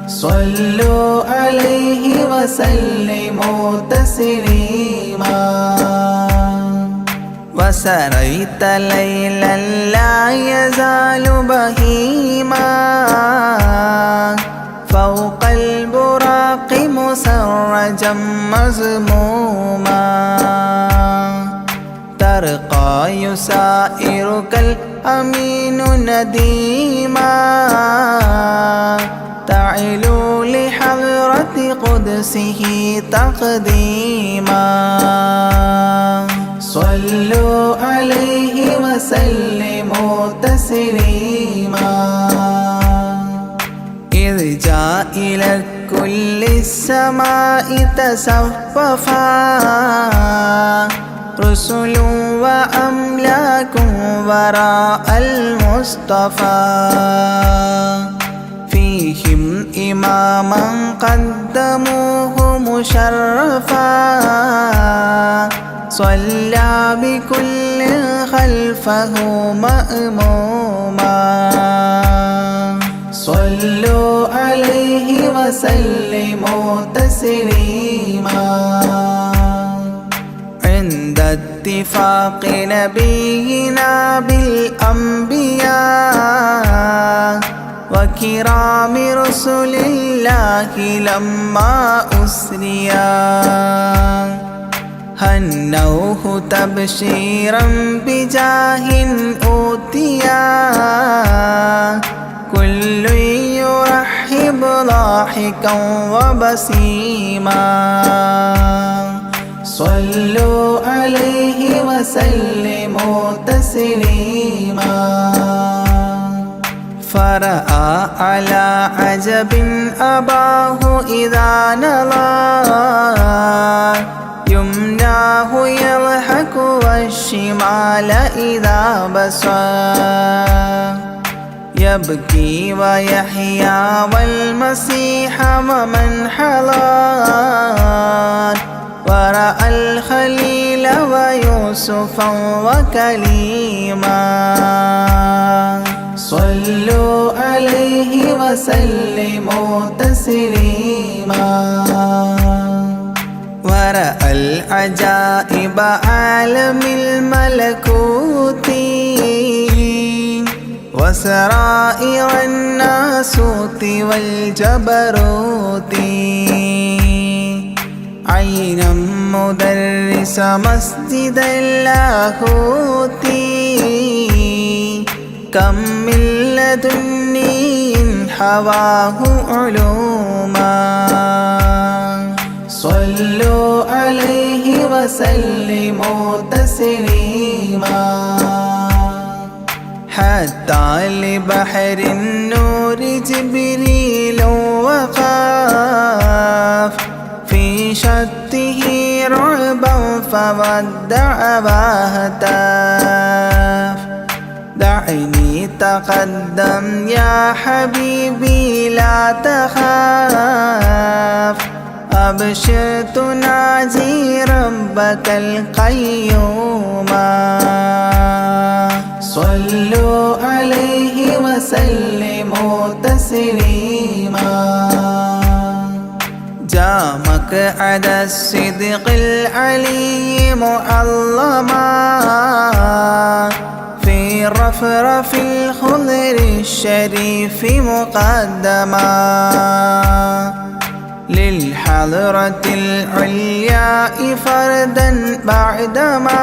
صلوا عليه وسلموا تسليما وسريت ليلا لا يزال بهيما فوق البراق مسرجا مزموما ترقى يسائرك الأمين نديما تعلو لحضرة قدسه تقديما صلوا عليه وسلموا تسليما إذ جاء إلى كل السماء تصففا رسل أملاك وراء المصطفى فيهم إماما قدموه مشرفا صلى بكل خلفه مأموما صلوا عليه وسلموا تسليما عند اتفاق نبينا بالأنبياء وكرام رسل الله لما أسريا هنوه تبشيرا بجاه أوتيا كل يرحب ضاحكا وبسيما صلوا عليه وسلموا تسليما فرأى على عجب أباه إذا نظر يمناه يضحك والشمال إذا بصر يبكي ويحيى والمسيح ومن حضر ورأى الخليل ويوسفا وكليما صلوا عليه وسلموا تسليما ورأى العجائب عالم الملكوت وسرائر الناسوت والجبروت عينا مدرس مسجد اللاهوت كم من لدني حواه علوما صلوا عليه وسلموا تسليما حتى لبحر النور جبريل وقاف في شته رعبا فودع وهتاف دعني تقدم يا حبيبي لا تخاف أبشر تناجي ربك القيوم صلوا عليه وسلموا تسليما جاء مقعد الصدق العلي معظما في رفرف الخضر الشريف مقدما للحضرة العلياء فردا بعدما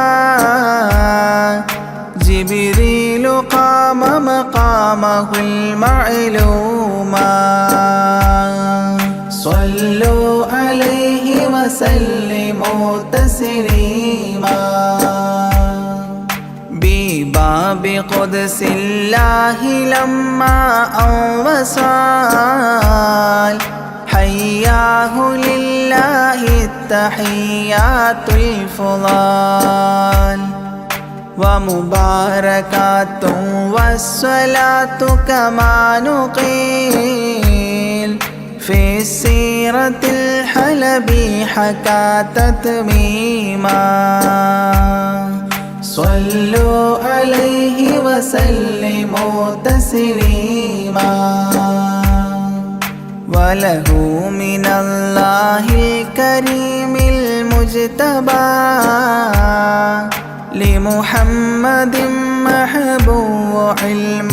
جبريل قام مقامه المعلوما صلوا عليه وسلموا تسليما بباب قدس الله لما أوصال حياه لله التحيات الفضال ومباركات والصلاة كما نقيل في السيرة الحلبي حكى تتميما صلوا عليه وسلموا تسليما وله من الله الكريم المجتبى لمحمد محبوب علم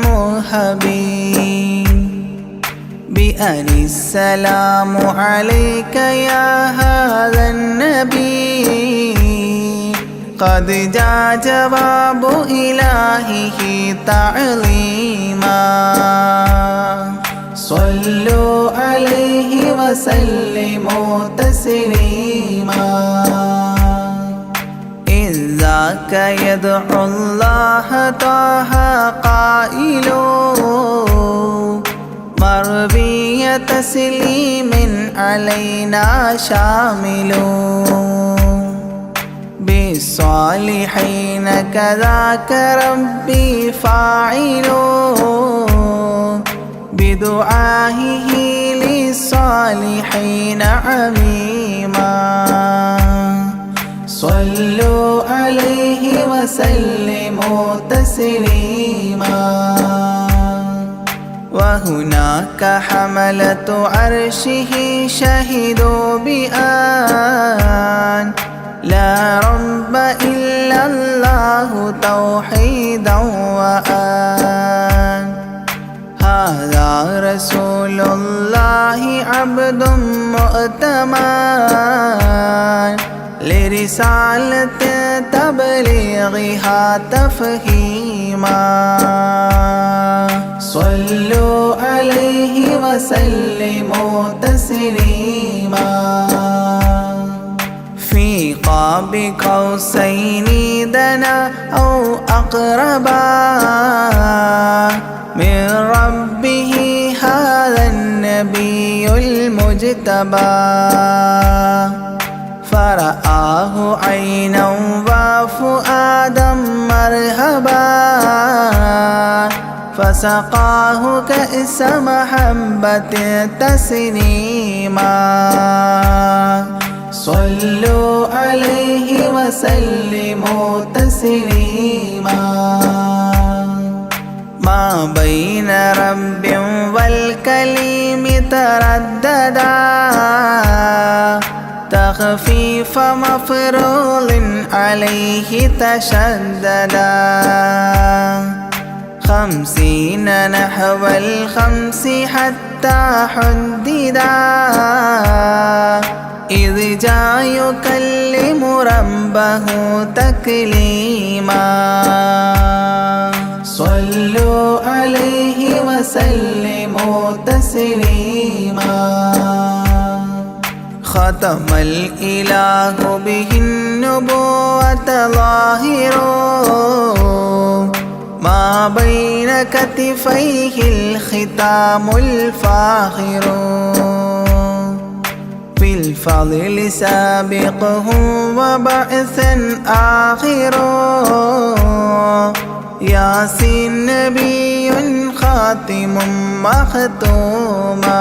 مهبي بأن السلام عليك يا هذا النبي قد جاء جواب إلهه تعظيما صلوا عليه وسلموا تسليما إذ ذاك يدعو الله طه قائل مربي تسليم علينا شامل للصالحين كذاك ربي فاعل بدعائه للصالحين عميما صلوا عليه وسلموا تسليما وهناك حملة عرشه شهدوا بأن لا رب إلا الله توحيدا وأن هذا رسول الله عبد مؤتمن لرسالة تبليغها تفهيما صلوا عليه وسلموا تسليما في قاب قوسين دنا أو أقربا من ربه هذا النبي المجتبى فرآه عينا وفؤادا مرهبا فسقاه كأس محبة تسنيما صلوا عليه وسلموا تسليما ما بين رب والكليم ترددا تخفيف مفروض عليه تشددا 50 نحو 5 حتى حددا إذ جاء يكلم ربه تكليما صلوا عليه وسلموا تسليما ختم الإله به النبوة ظاهر ما بين كتفيه الختام الفاخر في الفضل سابقه وبعثا آخر ياسين نبي خاتم مختوما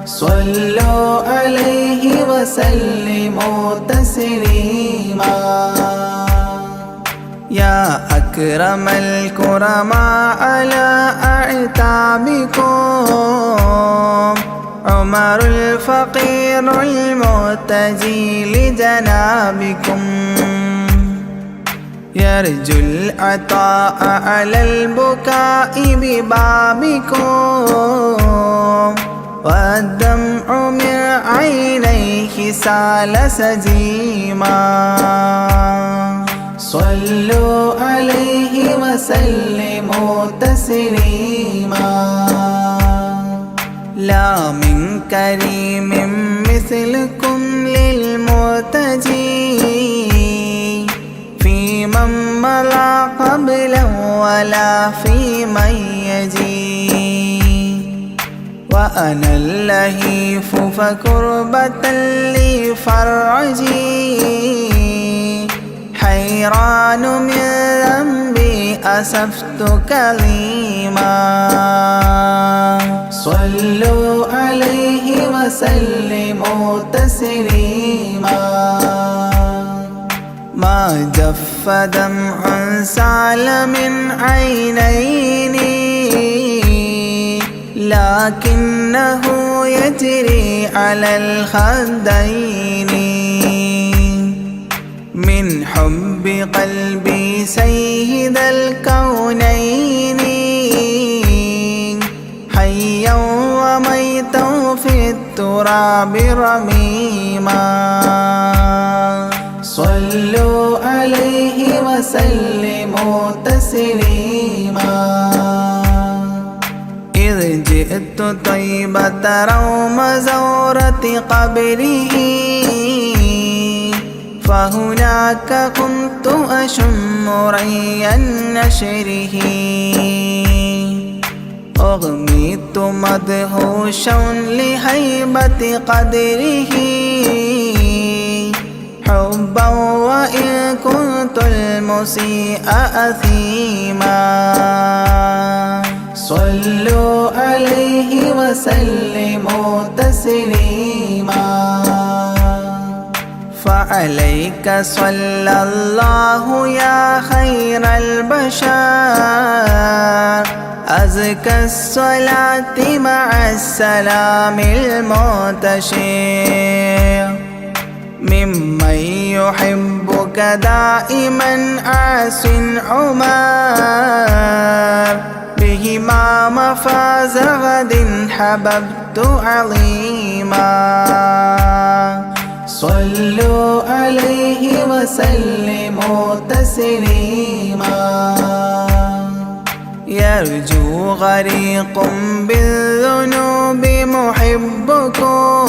صلوا عليه وسلموا تسليما يا أكرم الكرماء على أعتابكم عمر الفقير المعتجي لجنابكم يرجو العطاء على البكاء ببابكم والدمع من عينيه سال سجيما صلوا عليه وسلموا تسليما لا من كريم مثلكم للمرتجي في من مضى قبلا ولا في من يجي وأنا اللهيف فكربة لي فرجي حيران من ذنبي أسفت كليما صلوا عليه وسلموا تسليما ما جف دمع سال من عينيني لكنه يجري على الخدين من حب قلبي سيد الكونين حيا وميتا في التراب رميما صلوا عليه وسلموا تسليما إذ جئت طيبة روم زورة قبره فهناك كنت أشم ري نشره أغميت مدهوشا لهيبة قدره حبا وإن كنت المسيء أثيما صلوا عليه وسلموا تسليما فعليك صلى الله يا خير البشر أزكى الصلاة مع السلام المنتشر ممن يحبك دائما عاص عمر بهما مفاز غد حببت عظيما صلوا عليه وسلموا تسليما يرجو غريق بالذنوب محبكم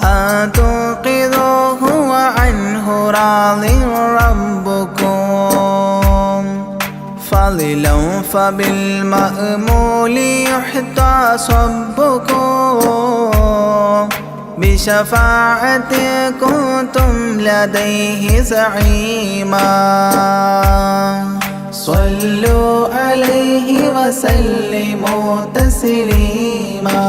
أن تنقذوه وعنه راض ربكم فضلا فبالمأمول يحتى صبكم بشفاعة كنتم لديه زعيما صلوا عليه وسلموا تسليما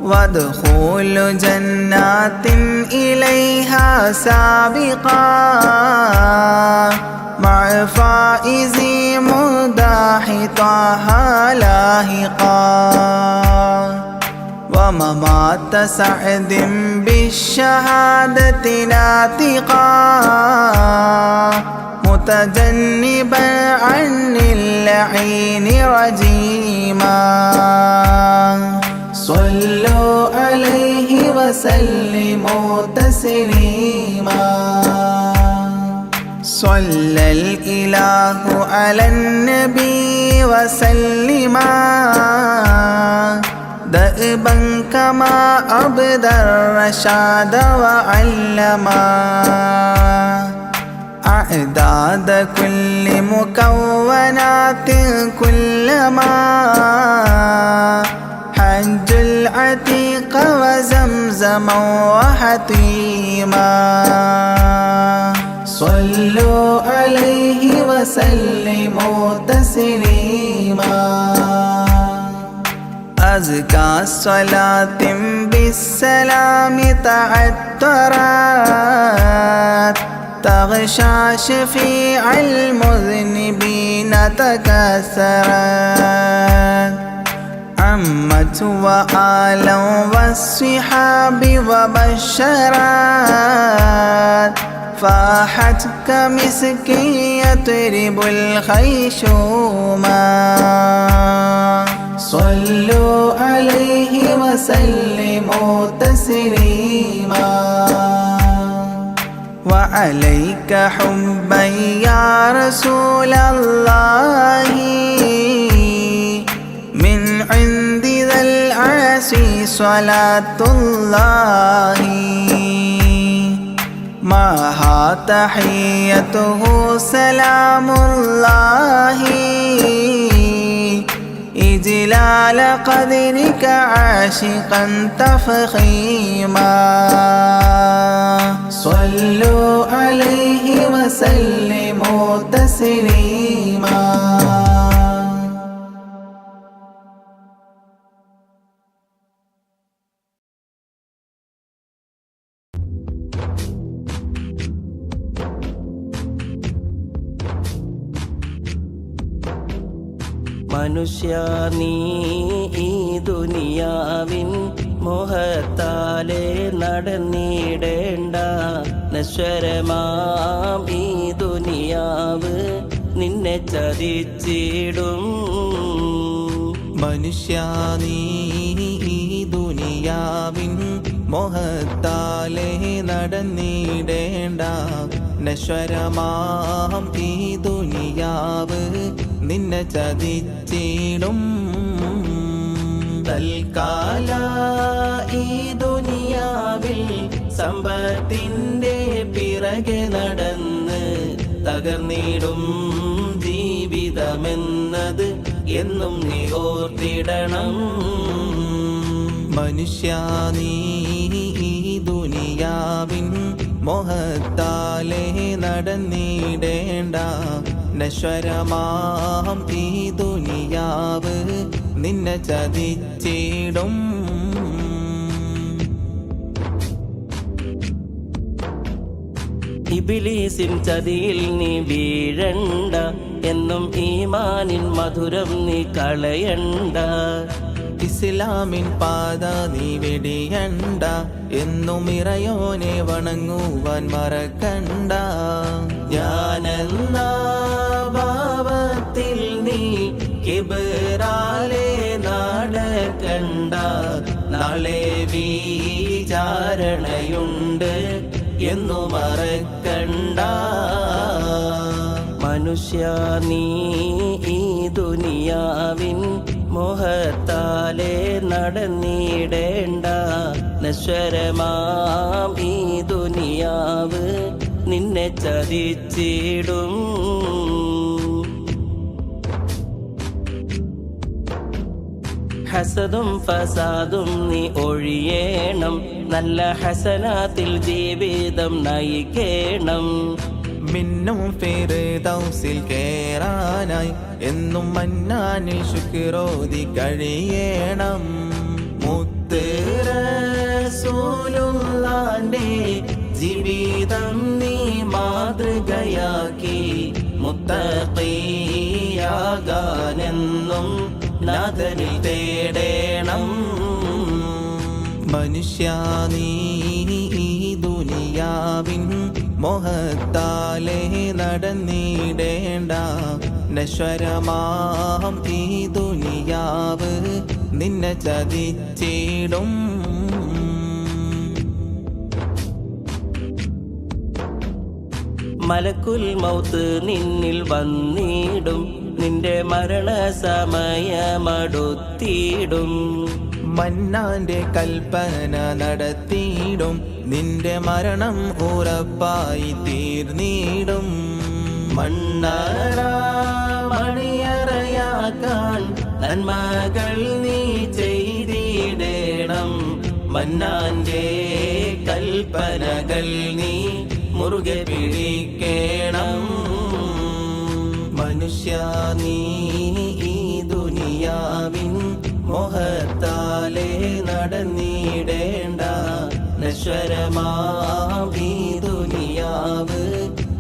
وادخول جنات إليها سابقا مع فائز مداح طه لاحقا وممات سعد بالشهادة ناطقا متجنبا عن اللعين رجيما صلوا عليه وسلموا تسليما صلى الإله على النبي وسلما دأبا كما أبدى الرشاد وعلما أعداد كل مكونات كلما حج العتيق وزمزما وحتيما صلوا عليه وسلموا تسليما أزكى الصلاة بالسلام تعترت تغشى شفيع المذنبين تكسرت عمت وآلا والصحاب وبشرت فاحت كمسك يطرب الخيشوما صلوا عليه وسلموا تسليما وعليك حبا يا رسول الله من عند ذا العرش صلاة الله معها تحيته سلام الله إجلال قدرك عاشقا تفخيما صلوا عليه وسلموا تسليما മനുഷ്യ നീ ഈ ദുനിയാവിൻ മോഹത്താലെ നടന്നിടേണ്ട നശ്വരമാം ഈ ദുനിയാവ് നിന്നെ ചതിച്ചിടും മനുഷ്യ നീ ഈ ദുനിയാവിൻ മോഹത്താലെ നടന്നിടേണ്ട നശ്വരമാം ഈ ദുനിയാവ് നിന്നെ ചതിച്ചിടും തൽക്കാല ഈ ദുനിയാവിൽ സമ്പത്തിന്റെ പിറകെ നടന്ന് തകർന്നിടും ജീവിതമെന്നത് എന്നും നീ ഓർത്തിടണം മനുഷ്യ നീ ഈ ദുനിയാവിൻ ദുനിയാവിൻ മോഹത്താലേ നടന്നിടേണ്ട നശ്വരമാം ഈ ദുനിയാവ് നിന്നെ ചതിച്ചിടും. ഇബ്ലീസിൻ ചതിയിൽ നീ വീഴണ്ട, എന്നും ഈമാനിൻ മധുരം നീ കളയണ്ട. ഇസ്ലാമിൻ പാത നീ വെടിയണ്ട, എന്നും ഇറയോനെ വണങ്ങുവാൻ മറക്കണ്ട. ഞാനെന്ന ഭാവത്തിൽ നീ കിബറാലെ നടക്കണ്ട, നാളെ വിചാരണയുണ്ട് എന്നു മറക്കണ്ട. മനുഷ്യ നീ ഈ ദുനിയാവിൻ മോഹത്താലെ നടന്നിടേണ്ട, നശ്വരമാം ഈ ദുനിയാവ് നിന്നെ ചതിച്ചിടും. ഹസദും ഫസാദും നീ ഒഴിയേണം, നല്ല ഹസനാത്തിൽ ജീവിതം നയിക്കേണം. മിന്നും ഫിർദൗസിൽ കേറാനായി എന്നും മന്നാനിൽ ശുക്രോതി കഴിയണം. മുത്ത് റസൂലുള്ളാന്റെ ജീവിതം നീ മാതൃകയാക്കി, മുത്തഖിയാകാനെന്നും നാഥനിൽ തേടേണം. മനുഷ്യ നീ ഈ ദുനിയാവിൻ മോഹത്താലേ നടന്നിടേണ്ട, നശ്വരമാം ഈ ദുനിയാവ് നിന്നെ ചതിച്ചിടും. മലക്കുൽ മൗത്ത് നിന്നിൽ വന്നിടും, നിന്റെ മരണസമയമടുത്തിടും. മന്നാന്റെ കൽപ്പന നടത്തിയിടും, നിന്റെ മരണം ഉറപ്പായി തീർന്നിടും. മണ്ണറ മണിയറയാക്കാൻ നന്മകൾ നീ ചെയ്തിടേണം, മന്നാന്റെ കൽപ്പനകൾ നീ മുറുകെ പിടിക്കണം. മനുഷ്യ നീ ഈ ദുനിയാവിൻ മോഹത്താലേ നടന്നിടേണ്ട, നശ്വരമാം ഈ ദുനിയാവ്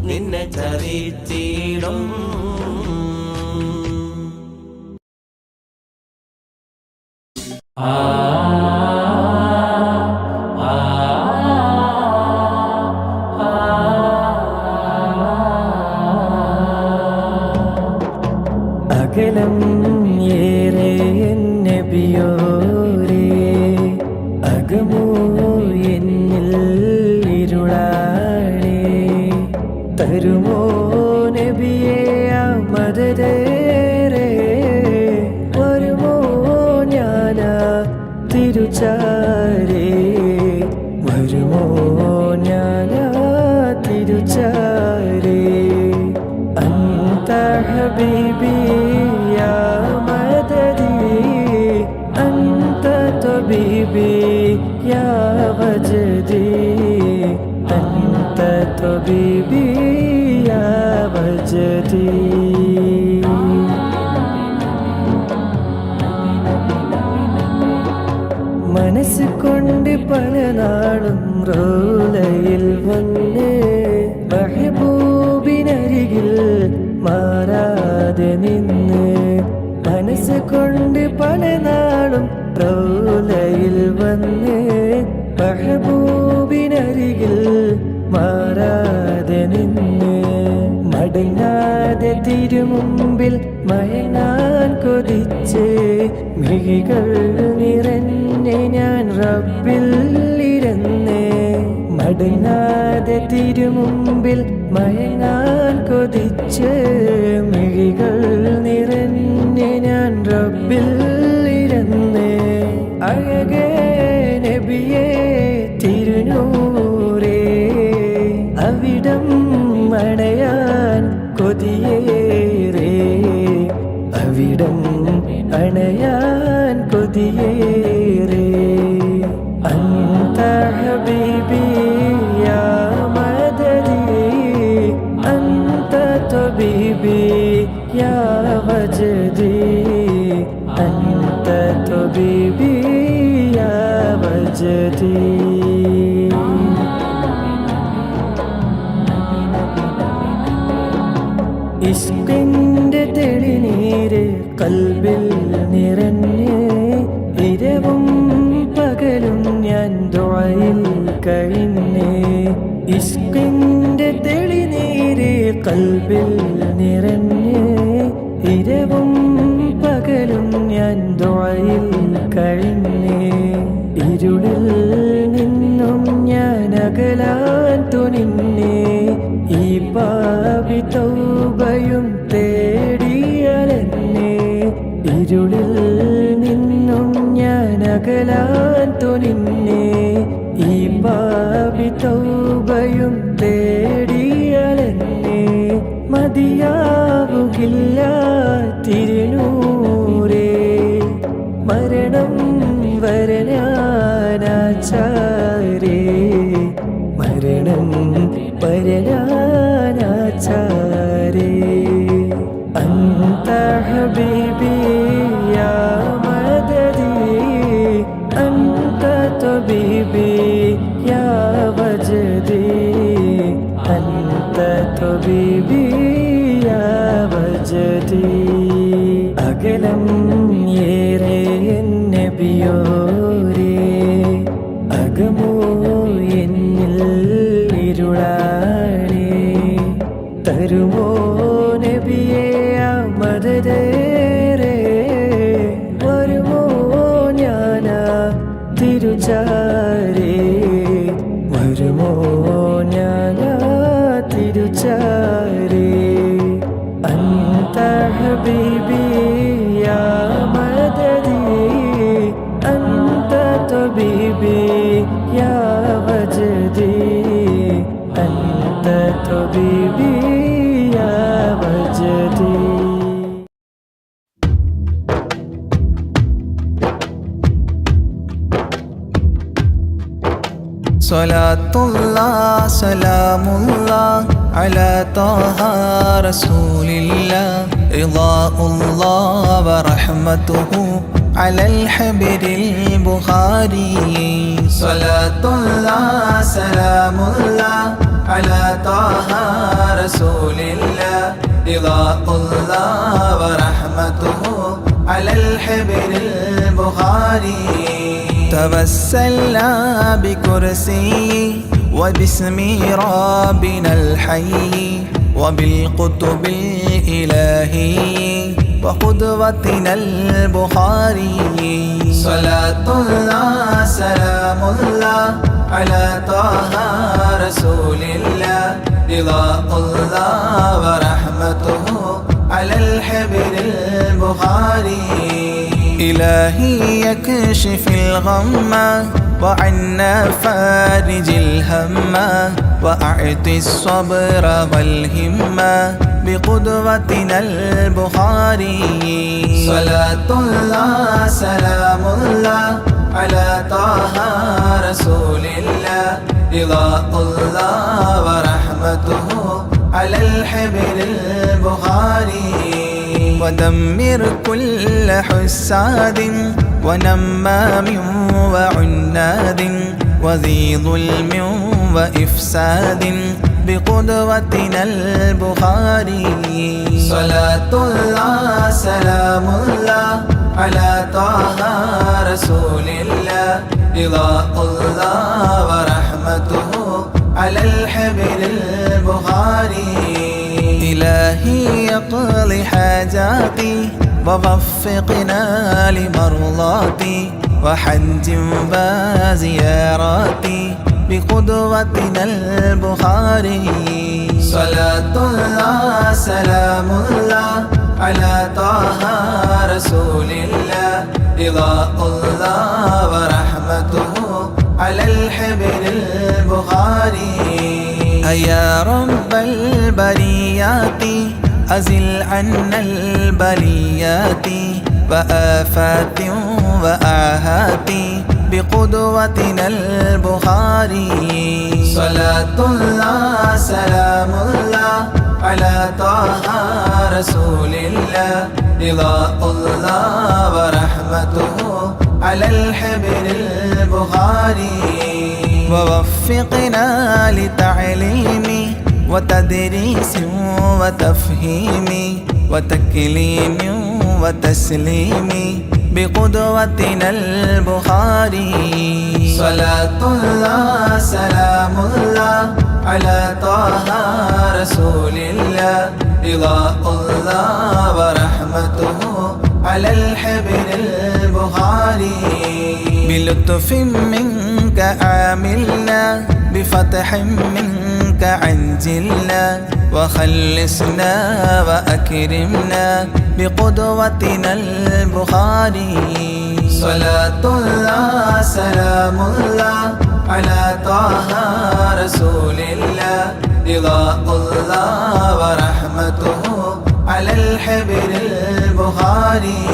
നിന്നെ ചതിച്ചിടും. അകലം ഏറെ നബിയോരേ, അകമോ എന്നിൽ ഇരുളാണേ. തരുമോ നബിയേ ആ മദരേറെ, വരുമോ ഞാനാ തിരുച്ചാരേ, വരുമോ ഞാനാ തിരുച്ചാരേ. അന്ത ഹബീബി യാ മദദി, അന്ത തബീബി യാ വജദി, അന്ത തബീബി യാ വജദി. മനസ്സ് കൊണ്ട് പല നാളും റൗലയിൽ വന്ന് മെഹബൂബിനരികിൽ മാറാതെ നിന്ന്. മനസ്സ് കൊണ്ട് പല നാളും റൗലയിൽ വന്ന് മെഹബൂബിനരികിൽ മാറാതെ നിന്ന്. മടങ്ങാതെ തിരുമുമ്പിൽ മയങ്ങാൻ കൊതിച്ച്, മിഴികൾ നിറഞ്ഞ് ഞാൻ റബ്ബിൽ ഇരുന്ന്. മടങ്ങാതെ തിരുമുമ്പിൽ മയങ്ങാൻ കൊതിച്ച്, മിഴികൾ നിറഞ്ഞ് ഞാൻ റബ്ബിൽ ഇരുന്ന്. അഴകേ നബിയേ തിരുനൂറേ, അവിടം അണയാൻ കൊതിയേറെ, അവിടം അണയാൻ കൊതിയേറെ. അന്ത ഹബീബി ഇഷ്കിന്റെ തെളിനീര് കൽബിൽ നിറഞ്ഞ് ഇരവും പകലും ഞാൻ ദുആയിൽ കഴിഞ്ഞ് ഇരുളിൽ നിന്നും ഞാൻ അകലാൻ തുനിഞ്ഞ് ഈ പാപി തൗബയും തേടിയലെന്നെ ഇരുളിൽ നിന്നും ഞാൻ അകലാൻ തുനിഞ്ഞ് ഈ പാപി തൗബയും തേടിയലെന്നെ മതിയാവുകില്ല തിരുനൂരേ മരണം വരനാനാചാരേ മരണം വരനാനാചാരേ അന്ത ഹബീബി യാ മദദി അന്ത തബീബി യാ വജദി അന്ത തബീബി യാ വജദി അകലം ഏറെ നബിയോരേ അകമോ എന്നിൽ ഇരുളാണേ തരുമോ നബിയേ മദദേരേ വരുമോ ഞാനാ തിരുചാരേ വരുമോ ഞാനാ തിരുചാരേ അന്ത ഹബീബി യാ മദദി അന്ത തബീബി യാ വജദി അന്ത തബീബി യാ വജദി സ്വലാത്തുല്ലാഹ് സലാമുല്ലാഹ് അലാ ത്വാഹ റസൂലില്ലാഹ് റിളാഉല്ലാഹ് വറഹ്മതുഹു അലൽ ഹബീബിൽ ബുഖാരി സ്വലാത്തുല്ലാഹ് സലാമുല്ലാഹ് അലാ ത്വാഹ റസൂലില്ലാഹ് റിളാഉല്ലാഹ് വറഹ്മതുഹു അലൽ ഹബീബിൽ ബുഖാരി توسلنا بكرسي وباسم ربنا الحي وبالقطب الإلهي وقدوتنا البخاري صلاة الله سلام الله على طه رسول الله رضاء الله ورحمته على الحبر البخاري إلهي يكشف الغم وعنا فارج الهم وأعطي الصبر والهمة بقدوتنا البخاري صلاة الله سلام الله على طه رسول الله رضاء الله ورحمته على الحبر البخاري ودمر كل حساد ونمام وعناد وذي ظلم وإفساد بقدوتنا البخاري صلاة الله سلام الله على طه رسول الله رضاء الله ورحمته على الحبر البخاري إلهي يقضي حاجاتي ووفقنا لمرضاتي وحج وزياراتي بقدوتنا البخاري صلاة الله سلام الله على طه رسول الله رضاء الله ورحمته على الحبر البخاري يا رب البريات أزل عنا البليات وآفات وآهات بقدوتنا البخاري صلاة الله سلام الله على طه رسول الله رضاء الله ورحمته على الحبر البخاري ووفقنا لتعليم وتدريس وتفهيم وتكليم وتسليم بقدوتنا البخاري صلاة الله سلام الله على طه رسول الله رضاء الله ورحمته على الحبر البخاري بلطف منك عاملنا بفتح منك عجلنا وخلصنا وأكرمنا بقدوتنا البخاري صلاة الله سلام الله على طه رسول الله رضاء الله ورحمته على الحبر البخاري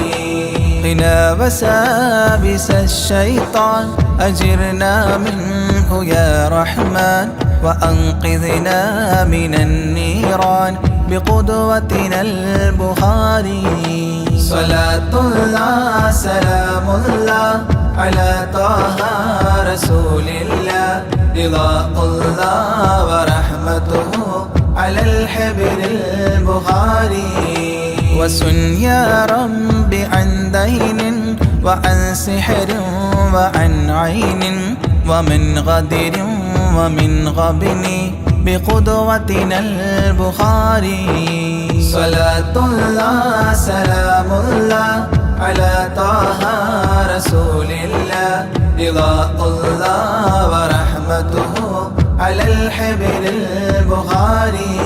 قنا وسابس الشيطان أجرنا منه يا رحمن وأنقذنا من النيران بقدوتنا البخاري صلاة الله سلام الله على طه رسول الله رضاء الله ورحمته على الحبر البخاري وسن يا رب عن دين وعن سحر وعن عين ومن غدر ومن غبن بقدوتنا البخاري صلاة الله سلام الله على طه رسول الله رضاء الله ورحمته على الحبر البخاري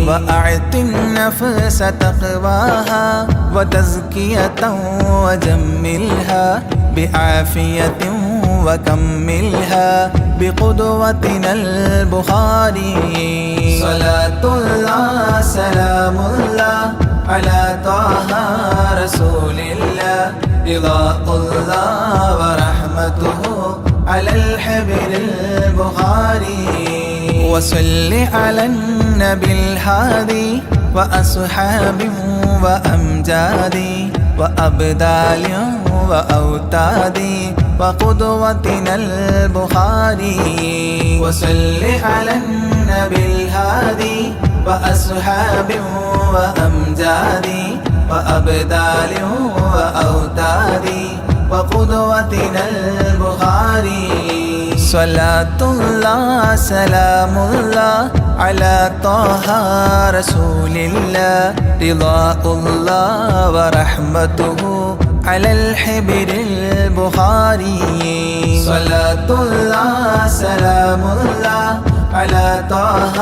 وأعط النفس تقواها وتزكية وجملها بعافية وكملها بقدوتنا البخاري صلاة الله سلام الله على طه رسول الله رضاء الله ورحمته على الحبر البخاري وصل على النبي الهادي وأصحاب وأمجاد وأبدال وأوتاد وقدوتنا البخاري وصل على النبي الهادي وأصحاب وأمجاد وأبدال وأوتاد وقدوتنا البخاري صلاة الله سلام الله على طه رسول الله رضاء الله ورحمته على الحبر البخاري صلاة الله سلام الله على طه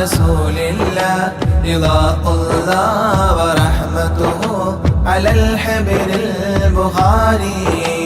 رسول الله رضاء الله ورحمته على الحبر البخاري